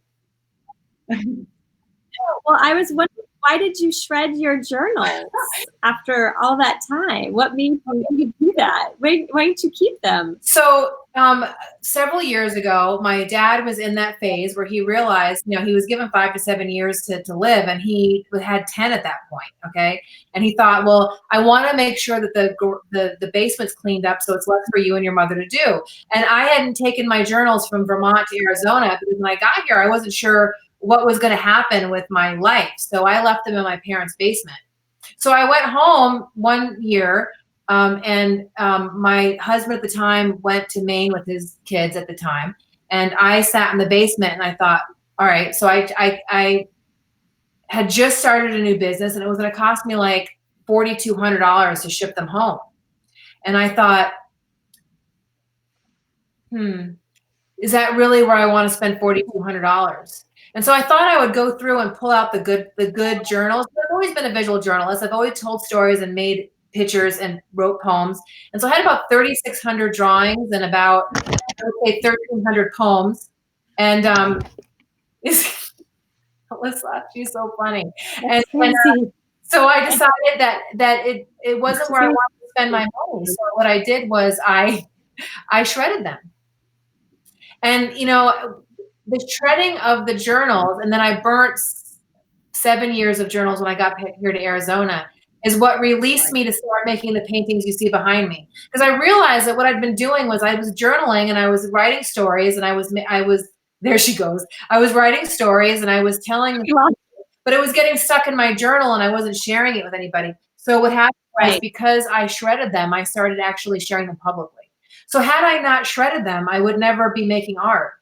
Well, I was wondering, why did you shred your journals after all that time? What made you do that? Why didn't you keep them? So several years ago, my dad was in that phase where he realized, he was given 5 to 7 years to live, and he had 10 at that point. Okay. And he thought, well, I want to make sure that the basement's cleaned up, so it's less for you and your mother to do. And I hadn't taken my journals from Vermont to Arizona, because when I got here, I wasn't sure what was going to happen with my life. So I left them in my parents' basement. So I went home one year, and my husband at the time went to Maine with his kids at the time. And I sat in the basement and I thought, all right, so I had just started a new business, and it was going to cost me like $4,200 to ship them home. And I thought, is that really where I want to spend $4,200? And so I thought I would go through and pull out the good journals. I've always been a visual journalist. I've always told stories and made pictures and wrote poems. And so I had about 3,600 drawings and about, I would say, 1,300 poems. And Alyssa, she's so funny. And so I decided that it wasn't where I wanted to spend my money. So what I did was I shredded them. And, the shredding of the journals, and then I burnt 7 years of journals when I got here to Arizona, is what released me to start making the paintings you see behind me. Because I realized that what I'd been doing was I was journaling and I was writing stories, and I was there she goes. I was writing stories and I was telling, but it was getting stuck in my journal and I wasn't sharing it with anybody. So what happened was, because I shredded them, I started actually sharing them publicly. So had I not shredded them, I would never be making art.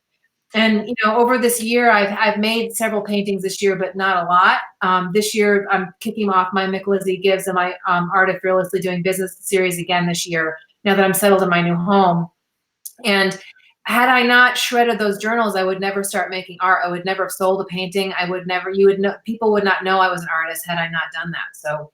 And, over this year, I've made several paintings this year, but not a lot. This year, I'm kicking off my Micalizzi Gives and my Art of Fearlessly Doing Business series again this year, now that I'm settled in my new home. And had I not shredded those journals, I would never start making art. I would never have sold a painting. People would not know I was an artist had I not done that. So,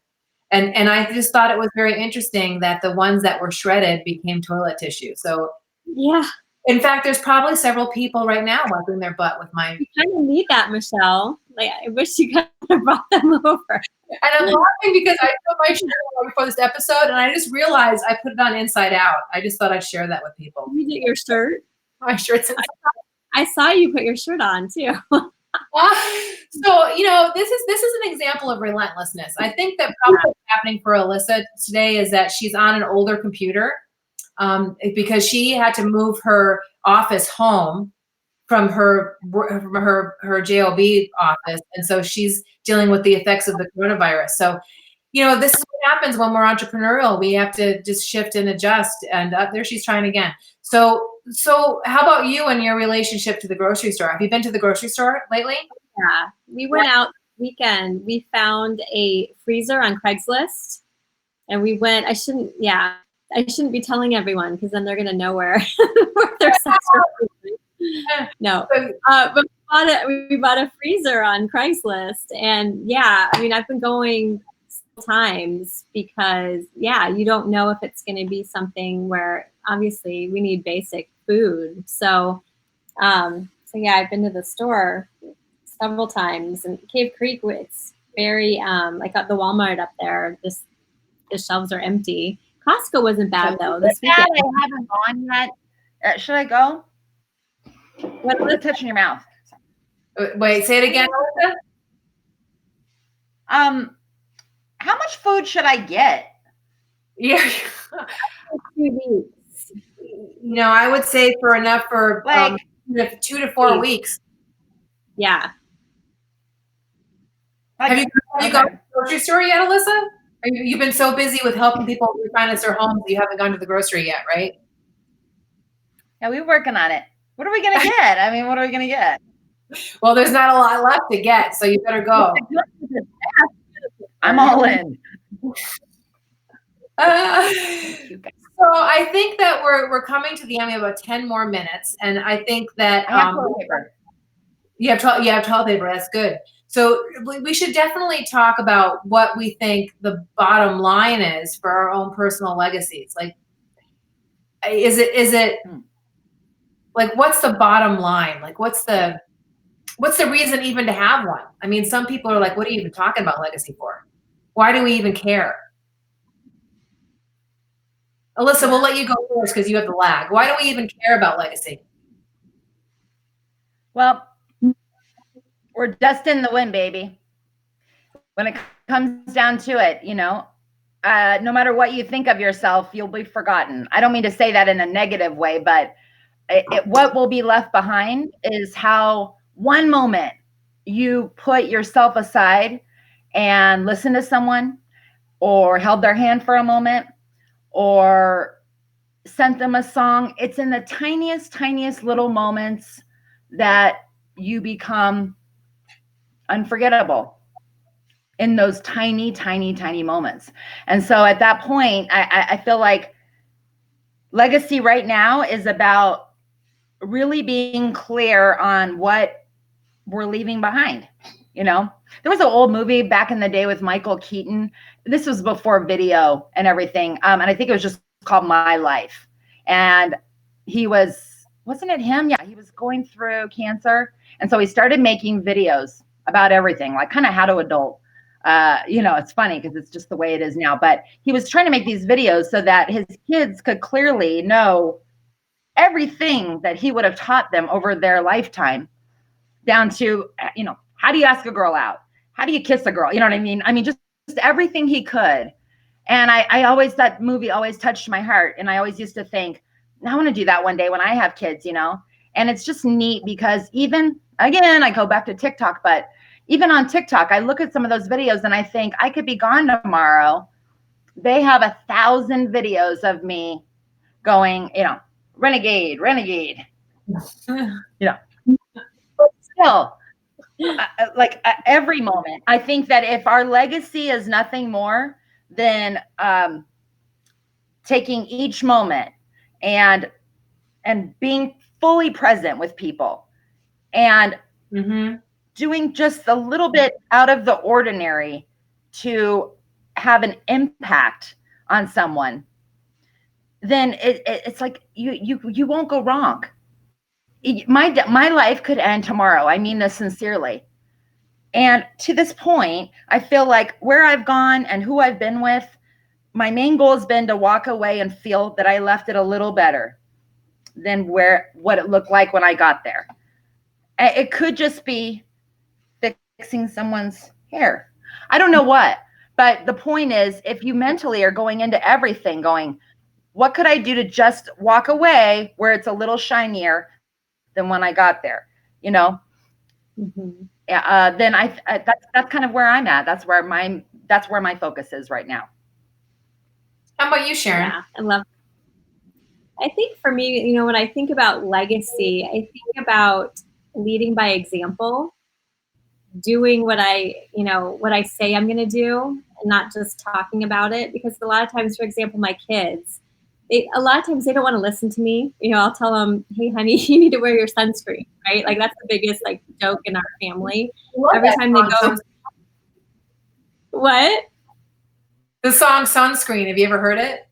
and I just thought it was very interesting that the ones that were shredded became toilet tissue. So Yeah. in fact, there's probably several people right now wiping their butt with my. You kind of need that, Michelle. Like, I wish you could have brought them over. And I'm laughing because I put my shirt on before this episode, and I just realized I put it on inside out. I just thought I'd share that with people. You did your shirt? My shirt's inside out. I saw you put your shirt on too. So, this is an example of relentlessness. I think that probably what's happening for Alisa today is that she's on an older computer. Because she had to move her office home from her job office, and so she's dealing with the effects of the coronavirus. So, this is what happens when we're entrepreneurial. We have to just shift and adjust. And there she's trying again. So how about you and your relationship to the grocery store? Have you been to the grocery store lately? Yeah, we went out this weekend. We found a freezer on Craigslist, and we went. I shouldn't be telling everyone because then they're gonna know where their sex are. No, but we bought a freezer on Craigslist, and I've been going times because you don't know if it's gonna be something where obviously we need basic food. So I've been to the store several times, and Cave Creek, it's very I got the Walmart up there. The shelves are empty. Costco wasn't bad though. This weekend. I haven't gone yet. Should I go? What's touching your mouth? Wait, say it again, Alisa. How much food should I get? Yeah. 2 weeks. I would say for enough for like 2 to 4 weeks. Yeah. Have you gone to the grocery store yet, Alisa? You've been so busy with helping people refinance their homes that you haven't gone to the grocery yet, right? Yeah, we're working on it. What are we going to get? I mean, what are we going to get? Well, there's not a lot left to get, so you better go. I'm all in. So I think that we're coming to the end. We have about 10 more minutes, and I think that I have toilet paper. You have toilet paper. That's good. So we should definitely talk about what we think the bottom line is for our own personal legacies. Like, is it like, what's the bottom line? Like, what's the reason even to have one? I mean, some people are like, what are you even talking about legacy for? Why do we even care? Alisa, we'll let you go first because you have the lag. Why do we even care about legacy? Well, we're dust in the wind, baby. When it comes down to it, no matter what you think of yourself, you'll be forgotten. I don't mean to say that in a negative way, but what will be left behind is how one moment you put yourself aside and listen to someone, or held their hand for a moment, or sent them a song. It's in the tiniest little moments that you become unforgettable, in those tiny moments. And so at that point, I feel like legacy right now is about really being clear on what we're leaving behind. There was an old movie back in the day with Michael Keaton. This was before video and everything. And I think it was just called My Life. And wasn't it him? Yeah, he was going through cancer. And so he started making videos about everything, like kind of how to adult. It's funny because it's just the way it is now. But he was trying to make these videos so that his kids could clearly know everything that he would have taught them over their lifetime, down to, how do you ask a girl out? How do you kiss a girl? You know what I mean? I mean, just everything he could. And that movie always touched my heart. And I always used to think, I want to do that one day when I have kids, And it's just neat because again, I go back to TikTok, but even on TikTok, I look at some of those videos and I think I could be gone tomorrow. They have 1,000 videos of me going, renegade, but still, every moment, I think that if our legacy is nothing more than taking each moment and being fully present with people and doing just a little bit out of the ordinary to have an impact on someone, then it's like you won't go wrong. My life could end tomorrow. I mean this sincerely. And to this point, I feel like where I've gone and who I've been with, my main goal has been to walk away and feel that I left it a little better than what it looked like when I got there. It could just be fixing someone's hair. I don't know what, but the point is, if you mentally are going into everything going, what could I do to just walk away where it's a little shinier than when I got there, then that's kind of where I'm at. That's where my focus is right now. How about you, Sharon? Yeah, I love it. I think for me, when I think about legacy, I think about leading by example, doing what I say I'm going to do, and not just talking about it. Because a lot of times, for example, my kids, a lot of times they don't want to listen to me. I'll tell them, "Hey, honey, you need to wear your sunscreen," right? Like that's the biggest joke in our family. Every time they go, what? The song "Sunscreen." Have you ever heard it?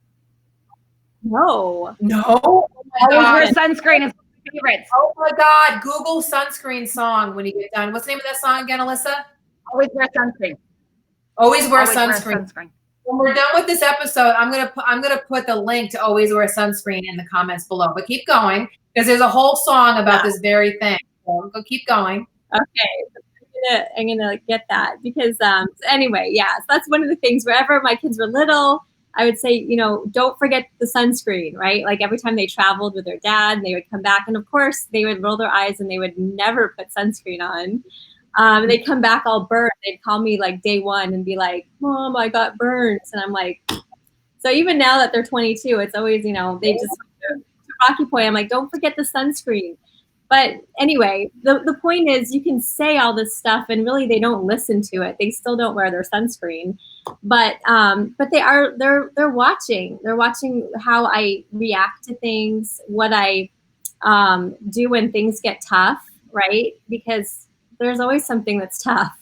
No. Oh Always wear sunscreen is my favorite. Oh my God! Google "sunscreen" song when you get done. What's the name of that song again, Alisa? Always wear sunscreen. Always wear sunscreen. When we're done with this episode, I'm gonna put the link to "Always Wear Sunscreen" in the comments below. But keep going, because there's a whole song about this very thing. So go keep going. Okay, I'm gonna get that because anyway, yeah. So that's one of the things. Wherever my kids were little, I would say, don't forget the sunscreen, right? Like every time they traveled with their dad, and they would come back, and of course they would roll their eyes and they would never put sunscreen on. They'd come back all burned. They'd call me day one and be like, "Mom, I got burns." And I'm like, so even now that they're 22, it's always, they just, to Rocky Point, I'm like, don't forget the sunscreen. But anyway, the point is, you can say all this stuff and really they don't listen to it. They still don't wear their sunscreen, but they're watching. They're watching how I react to things, what I do when things get tough, right? Because there's always something that's tough.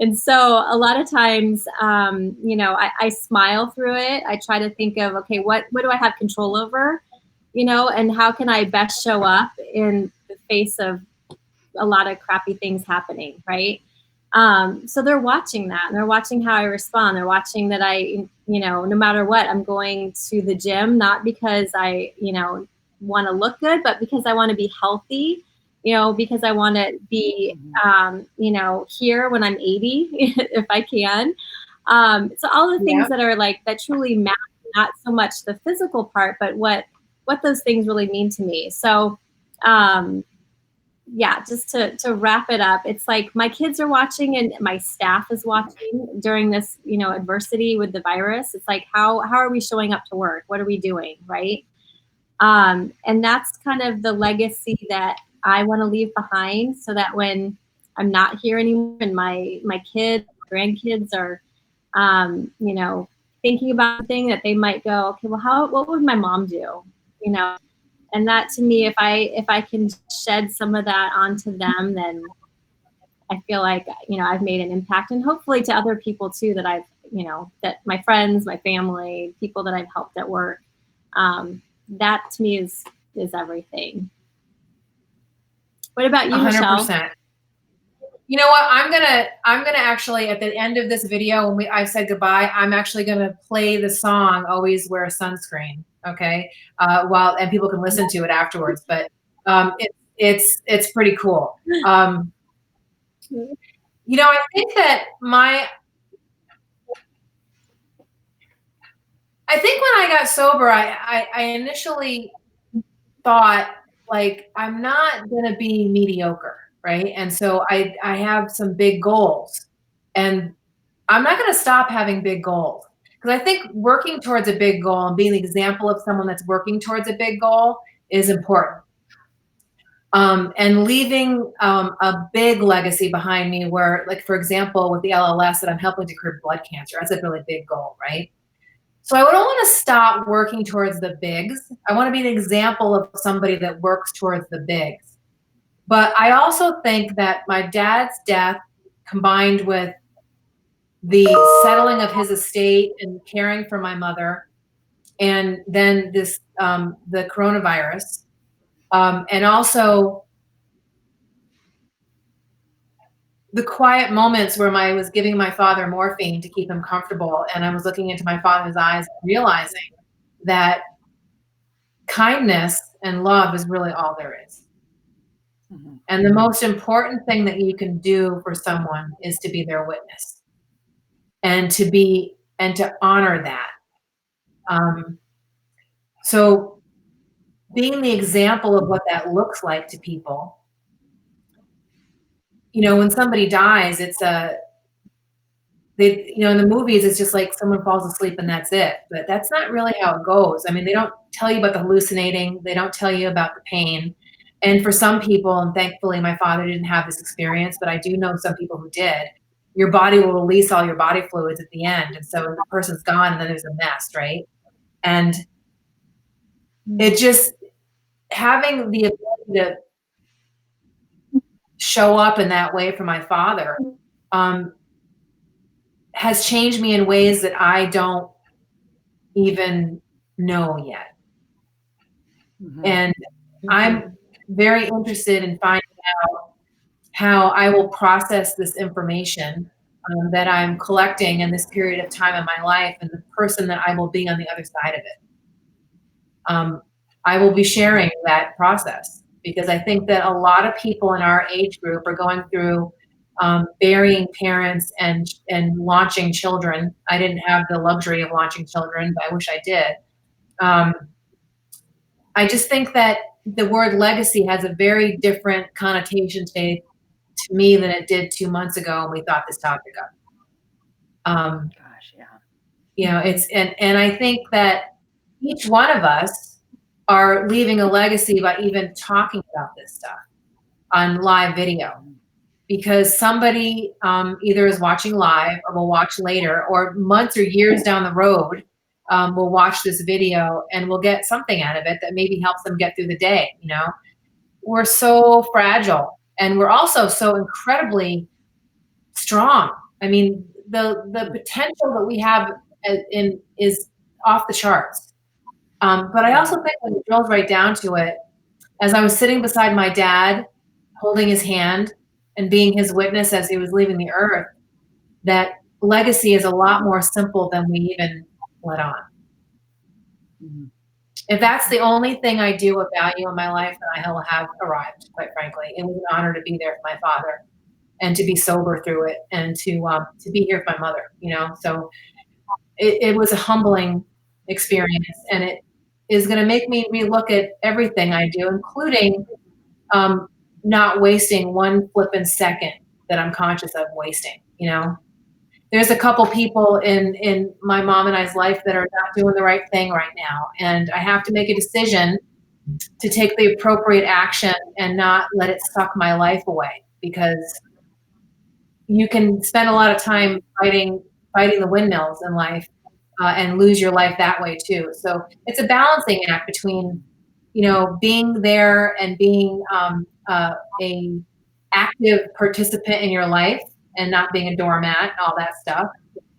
And so a lot of times, I smile through it. I try to think of, okay, what do I have control over, and how can I best show up in the face of a lot of crappy things happening, right? So they're watching that. And they're watching how I respond. They're watching that I, no matter what, I'm going to the gym, not because I, want to look good, but because I want to be healthy. Because I want to be, here when I'm 80, if I can. So all the things that are that truly matter, not so much the physical part, but what those things really mean to me. So, just to wrap it up, it's like my kids are watching and my staff is watching during this, adversity with the virus. It's like, how are we showing up to work? What are we doing? Right. And that's kind of the legacy that I want to leave behind, so that when I'm not here anymore and my kids, grandkids are, thinking about a thing, that they might go, okay, well, what would my mom do? And that, to me, if I can shed some of that onto them, then I feel like, I've made an impact, and hopefully to other people too, that I've, that my friends, my family, people that I've helped at work. That to me is everything. What about you, 100%. Michelle? You know what? I'm gonna actually, at the end of this video, when I said goodbye, I'm actually gonna play the song "Always Wear Sunscreen." Okay, and people can listen to it afterwards. But it's pretty cool. I think that I think when I got sober, I initially thought, I'm not gonna be mediocre, right? And so I have some big goals, and I'm not gonna stop having big goals. Because I think working towards a big goal and being the example of someone that's working towards a big goal is important. And leaving a big legacy behind me where, like, for example, with the LLS that I'm helping to curb blood cancer, that's a really big goal, right? So I don't want to stop working towards the bigs. I want to be an example of somebody that works towards the bigs. But I also think that my dad's death combined with the settling of his estate and caring for my mother, and then this, the coronavirus, and also the quiet moments where I was giving my father morphine to keep him comfortable, and I was looking into my father's eyes, realizing that kindness and love is really all there is. Mm-hmm. And the most important thing that you can do for someone is to be their witness, and to honor that. So being the example of what that looks like to people, when somebody dies, in the movies, it's just like someone falls asleep and that's it. But that's not really how it goes. I mean, they don't tell you about the hallucinating. They don't tell you about the pain. And for some people, and thankfully my father didn't have this experience, but I do know some people who did, your body will release all your body fluids at the end. And so the person's gone and then there's a mess, right? And it just, having the ability to show up in that way for my father has changed me in ways that I don't even know yet. Mm-hmm. And I'm very interested in finding out how I will process this information that I'm collecting in this period of time in my life, and the person that I will be on the other side of it. I will be sharing that process, because I think that a lot of people in our age group are going through burying parents and launching children. I didn't have the luxury of launching children, but I wish I did. I just think that the word legacy has a very different connotation to me than it did 2 months ago when we thought this topic up. Gosh, yeah. It's, and I think that each one of us are leaving a legacy by even talking about this stuff on live video, because somebody either is watching live or will watch later, or months or years down the road will watch this video and will get something out of it that maybe helps them get through the day. We're so fragile, and we're also so incredibly strong. I mean, the potential that we have is off the charts. But I also think when it drills right down to it, as I was sitting beside my dad, holding his hand and being his witness as he was leaving the earth, that legacy is a lot more simple than we even let on. Mm-hmm. If that's the only thing I do of value in my life, then I will have arrived, quite frankly. It was an honor to be there for my father, and to be sober through it, and to be here for my mother, So it was a humbling experience, and it is going to make me relook at everything I do, including not wasting one flippin' second that I'm conscious of wasting. There's a couple people in my mom and I's life that are not doing the right thing right now, and I have to make a decision to take the appropriate action and not let it suck my life away, because you can spend a lot of time fighting the windmills in life and lose your life that way too. So it's a balancing act between, being there and being a active participant in your life and not being a doormat and all that stuff,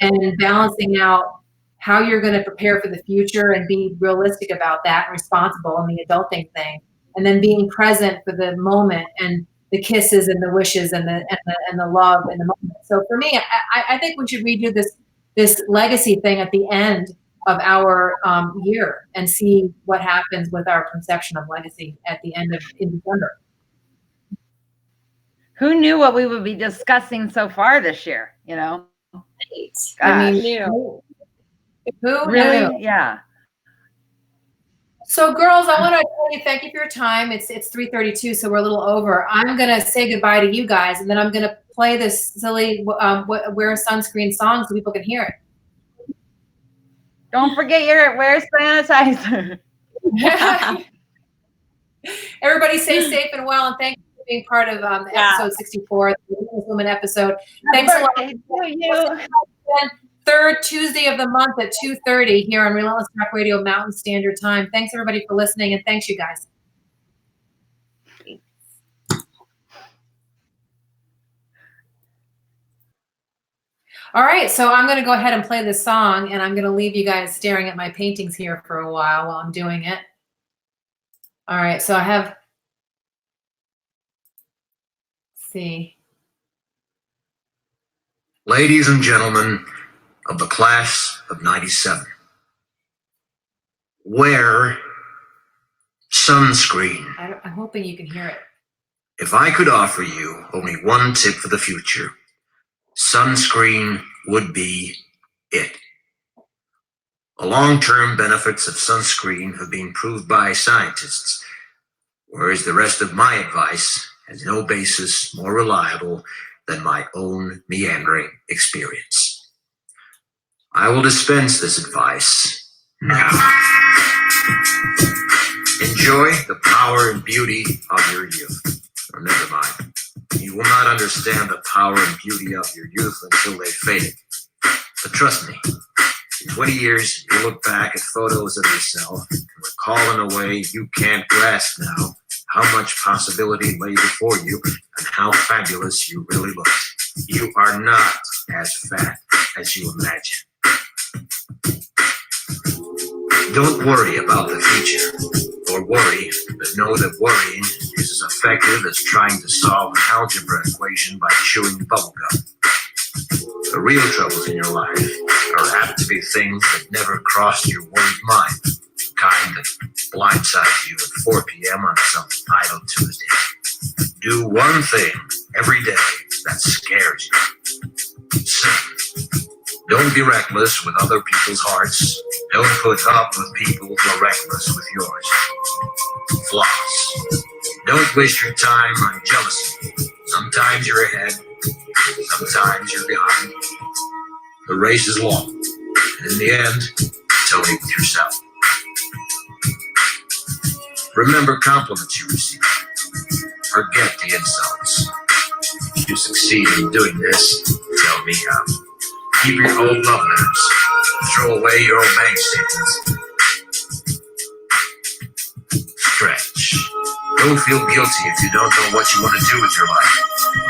and balancing out how you're going to prepare for the future and be realistic about that and responsible in the adulting thing, and then being present for the moment and the kisses and the wishes and the love in the moment. So for me, I think we should redo this legacy thing at the end of our year and see what happens with our conception of legacy at the end in December. Who knew what we would be discussing so far this year? Right. I mean, who really? knew? Yeah. So girls, I want to tell you, thank you for your time. It's 3:32, so we're a little over. I'm going to say goodbye to you guys, and then I'm going to play this silly wear a sunscreen song so people can hear it. Don't forget wear sanitizer. Everybody stay safe and well, and thank you for being part of episode 64, the Woman episode. Thanks a lot. You. Third Tuesday of the month at 2:30 here on Relentless Talk Radio Mountain Standard Time. Thanks everybody for listening, and thanks you guys. All right, so I'm going to go ahead and play this song, and I'm going to leave you guys staring at my paintings here for a while I'm doing it. All right, so I have, let's see. Ladies and gentlemen of the class of 97, wear sunscreen. I'm hoping you can hear it. If I could offer you only one tip for the future, sunscreen would be it. The long-term benefits of sunscreen have been proved by scientists, whereas the rest of my advice has no basis more reliable than my own meandering experience. I will dispense this advice now. Enjoy the power and beauty of your youth. Or never mind. You will not understand the power and beauty of your youth until they fade. But trust me, in 20 years, you'll look back at photos of yourself and recall in a way you can't grasp now how much possibility lay before you and how fabulous you really look. You are not as fat as you imagine. Don't worry about the future, or worry, but know that worrying is as effective as trying to solve an algebra equation by chewing bubblegum. The real troubles in your life are apt to be things that never crossed your worried mind, the kind that blindside you at 4 p.m. on some idle Tuesday. Do one thing every day that scares you. Sing. Don't be reckless with other people's hearts. Don't put up with people who are reckless with yours. Floss. Don't waste your time on jealousy. Sometimes you're ahead, sometimes you're behind. The race is long, and in the end, it's only with yourself. Remember compliments you receive. Forget the insults. If you succeed in doing this, tell me how. Keep your old love letters. Throw away your old bank statements. Stretch. Don't feel guilty if you don't know what you want to do with your life.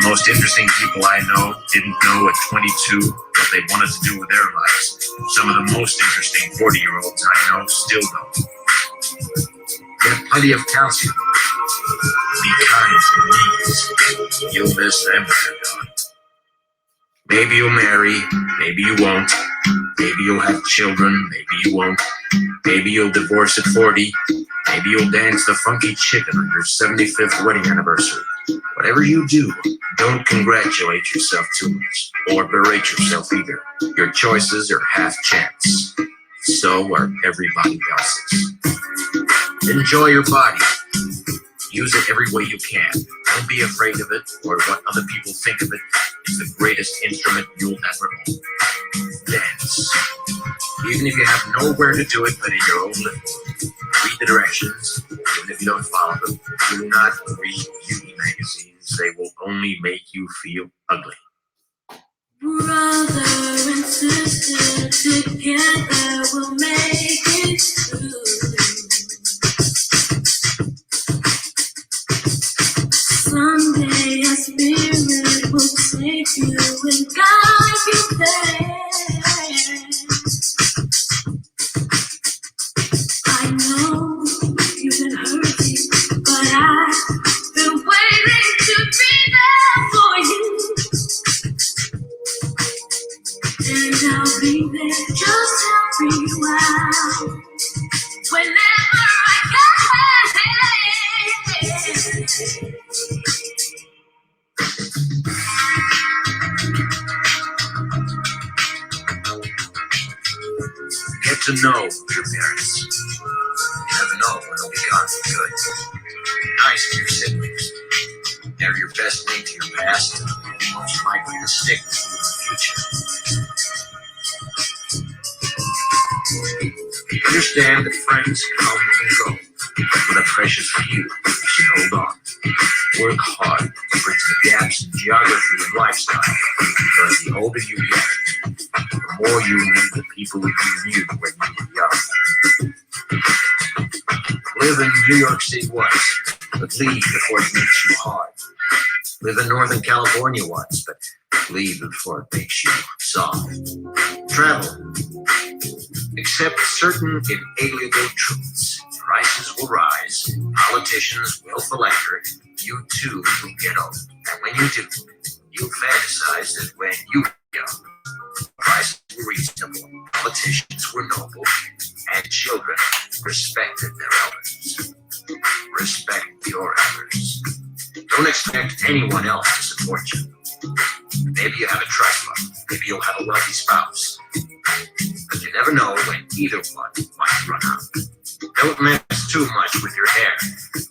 The most interesting people I know didn't know at 22 what they wanted to do with their lives. Some of the most interesting 40-year-olds I know still don't. Get plenty of calcium. Be kind to the needs. You'll miss them when they're gone. Maybe you'll marry, maybe you won't. Maybe you'll have children, maybe you won't. Maybe you'll divorce at 40. Maybe you'll dance the funky chicken on your 75th wedding anniversary. Whatever you do, don't congratulate yourself too much, or berate yourself either. Your choices are half chance. So are everybody else's. Enjoy your body. Use it every way you can. Don't be afraid of it or what other people think of it. It's the greatest instrument you'll ever own. Dance. Even if you have nowhere to do it but in your own living. Read the directions, even if you don't follow them. Do not read beauty magazines. They will only make you feel ugly. Brother and sister, together we'll make it through. Someday a spirit will take you and guide you there. I know you've been hurting, but I've been waiting to be there for you. And I'll be there just helping you out whenever I can. Get to know your parents. You never know when they'll be gone for good. Be nice to your siblings. They're your best link to your past and most likely to stick with you in the future. Understand that friends come and go, but with a precious few, you should hold on. Work hard to bridge the gaps in geography and lifestyle, because the older you get, the more you need the people you knew when you were young. Live in New York City once, but leave before it makes you hard. Live in Northern California once, but leave before it makes you soft. Travel. Accept certain inalienable truths. Prices will rise, politicians will philander, you too will get old. And when you do, you'll fantasize that when you were young, prices were reasonable, politicians were noble, and children respected their elders. Respect your elders. Don't expect anyone else to support you. Maybe you have a trust fund, maybe you'll have a wealthy spouse. But you never know when either one might run out. Don't mess too much with your hair,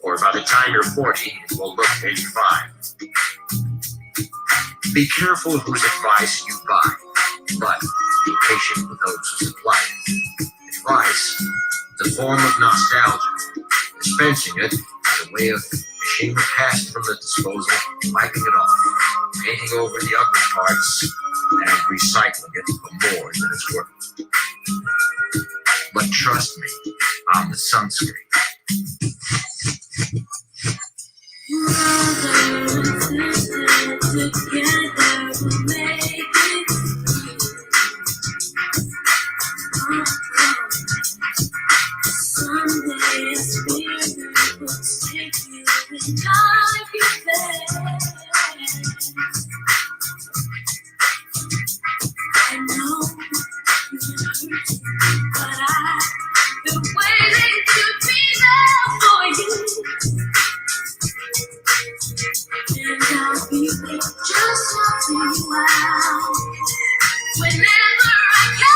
or by the time you're 40, it will look 85. Be careful whose advice you buy, but be patient with those who supply it. Advice is a form of nostalgia. Dispensing it is a way of fishing the past from the disposal, wiping it off, painting over the ugly parts, and recycling it for more than it's worth. But trust me, I'm the sunscreen. Together we'll make it. Someday a spirit will take you and dive you there. I know you're hurting, but I've been waiting to be there for you. And I'll be there just helping you out whenever I can.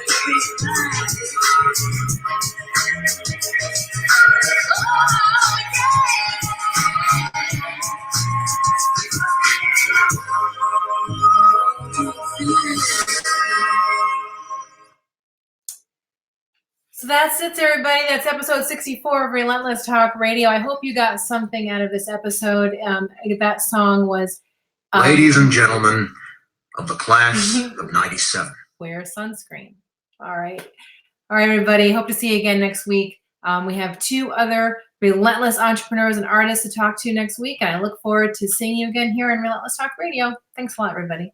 Everybody's So that's it, everybody. That's episode 64 of Relentless Talk Radio. I hope you got something out of this episode. That song was... Ladies and gentlemen of the class of 97. Wear sunscreen. All right. All right, everybody. Hope to see you again next week. We have 2 other relentless entrepreneurs and artists to talk to next week, and I look forward to seeing you again here on Relentless Talk Radio. Thanks a lot, everybody.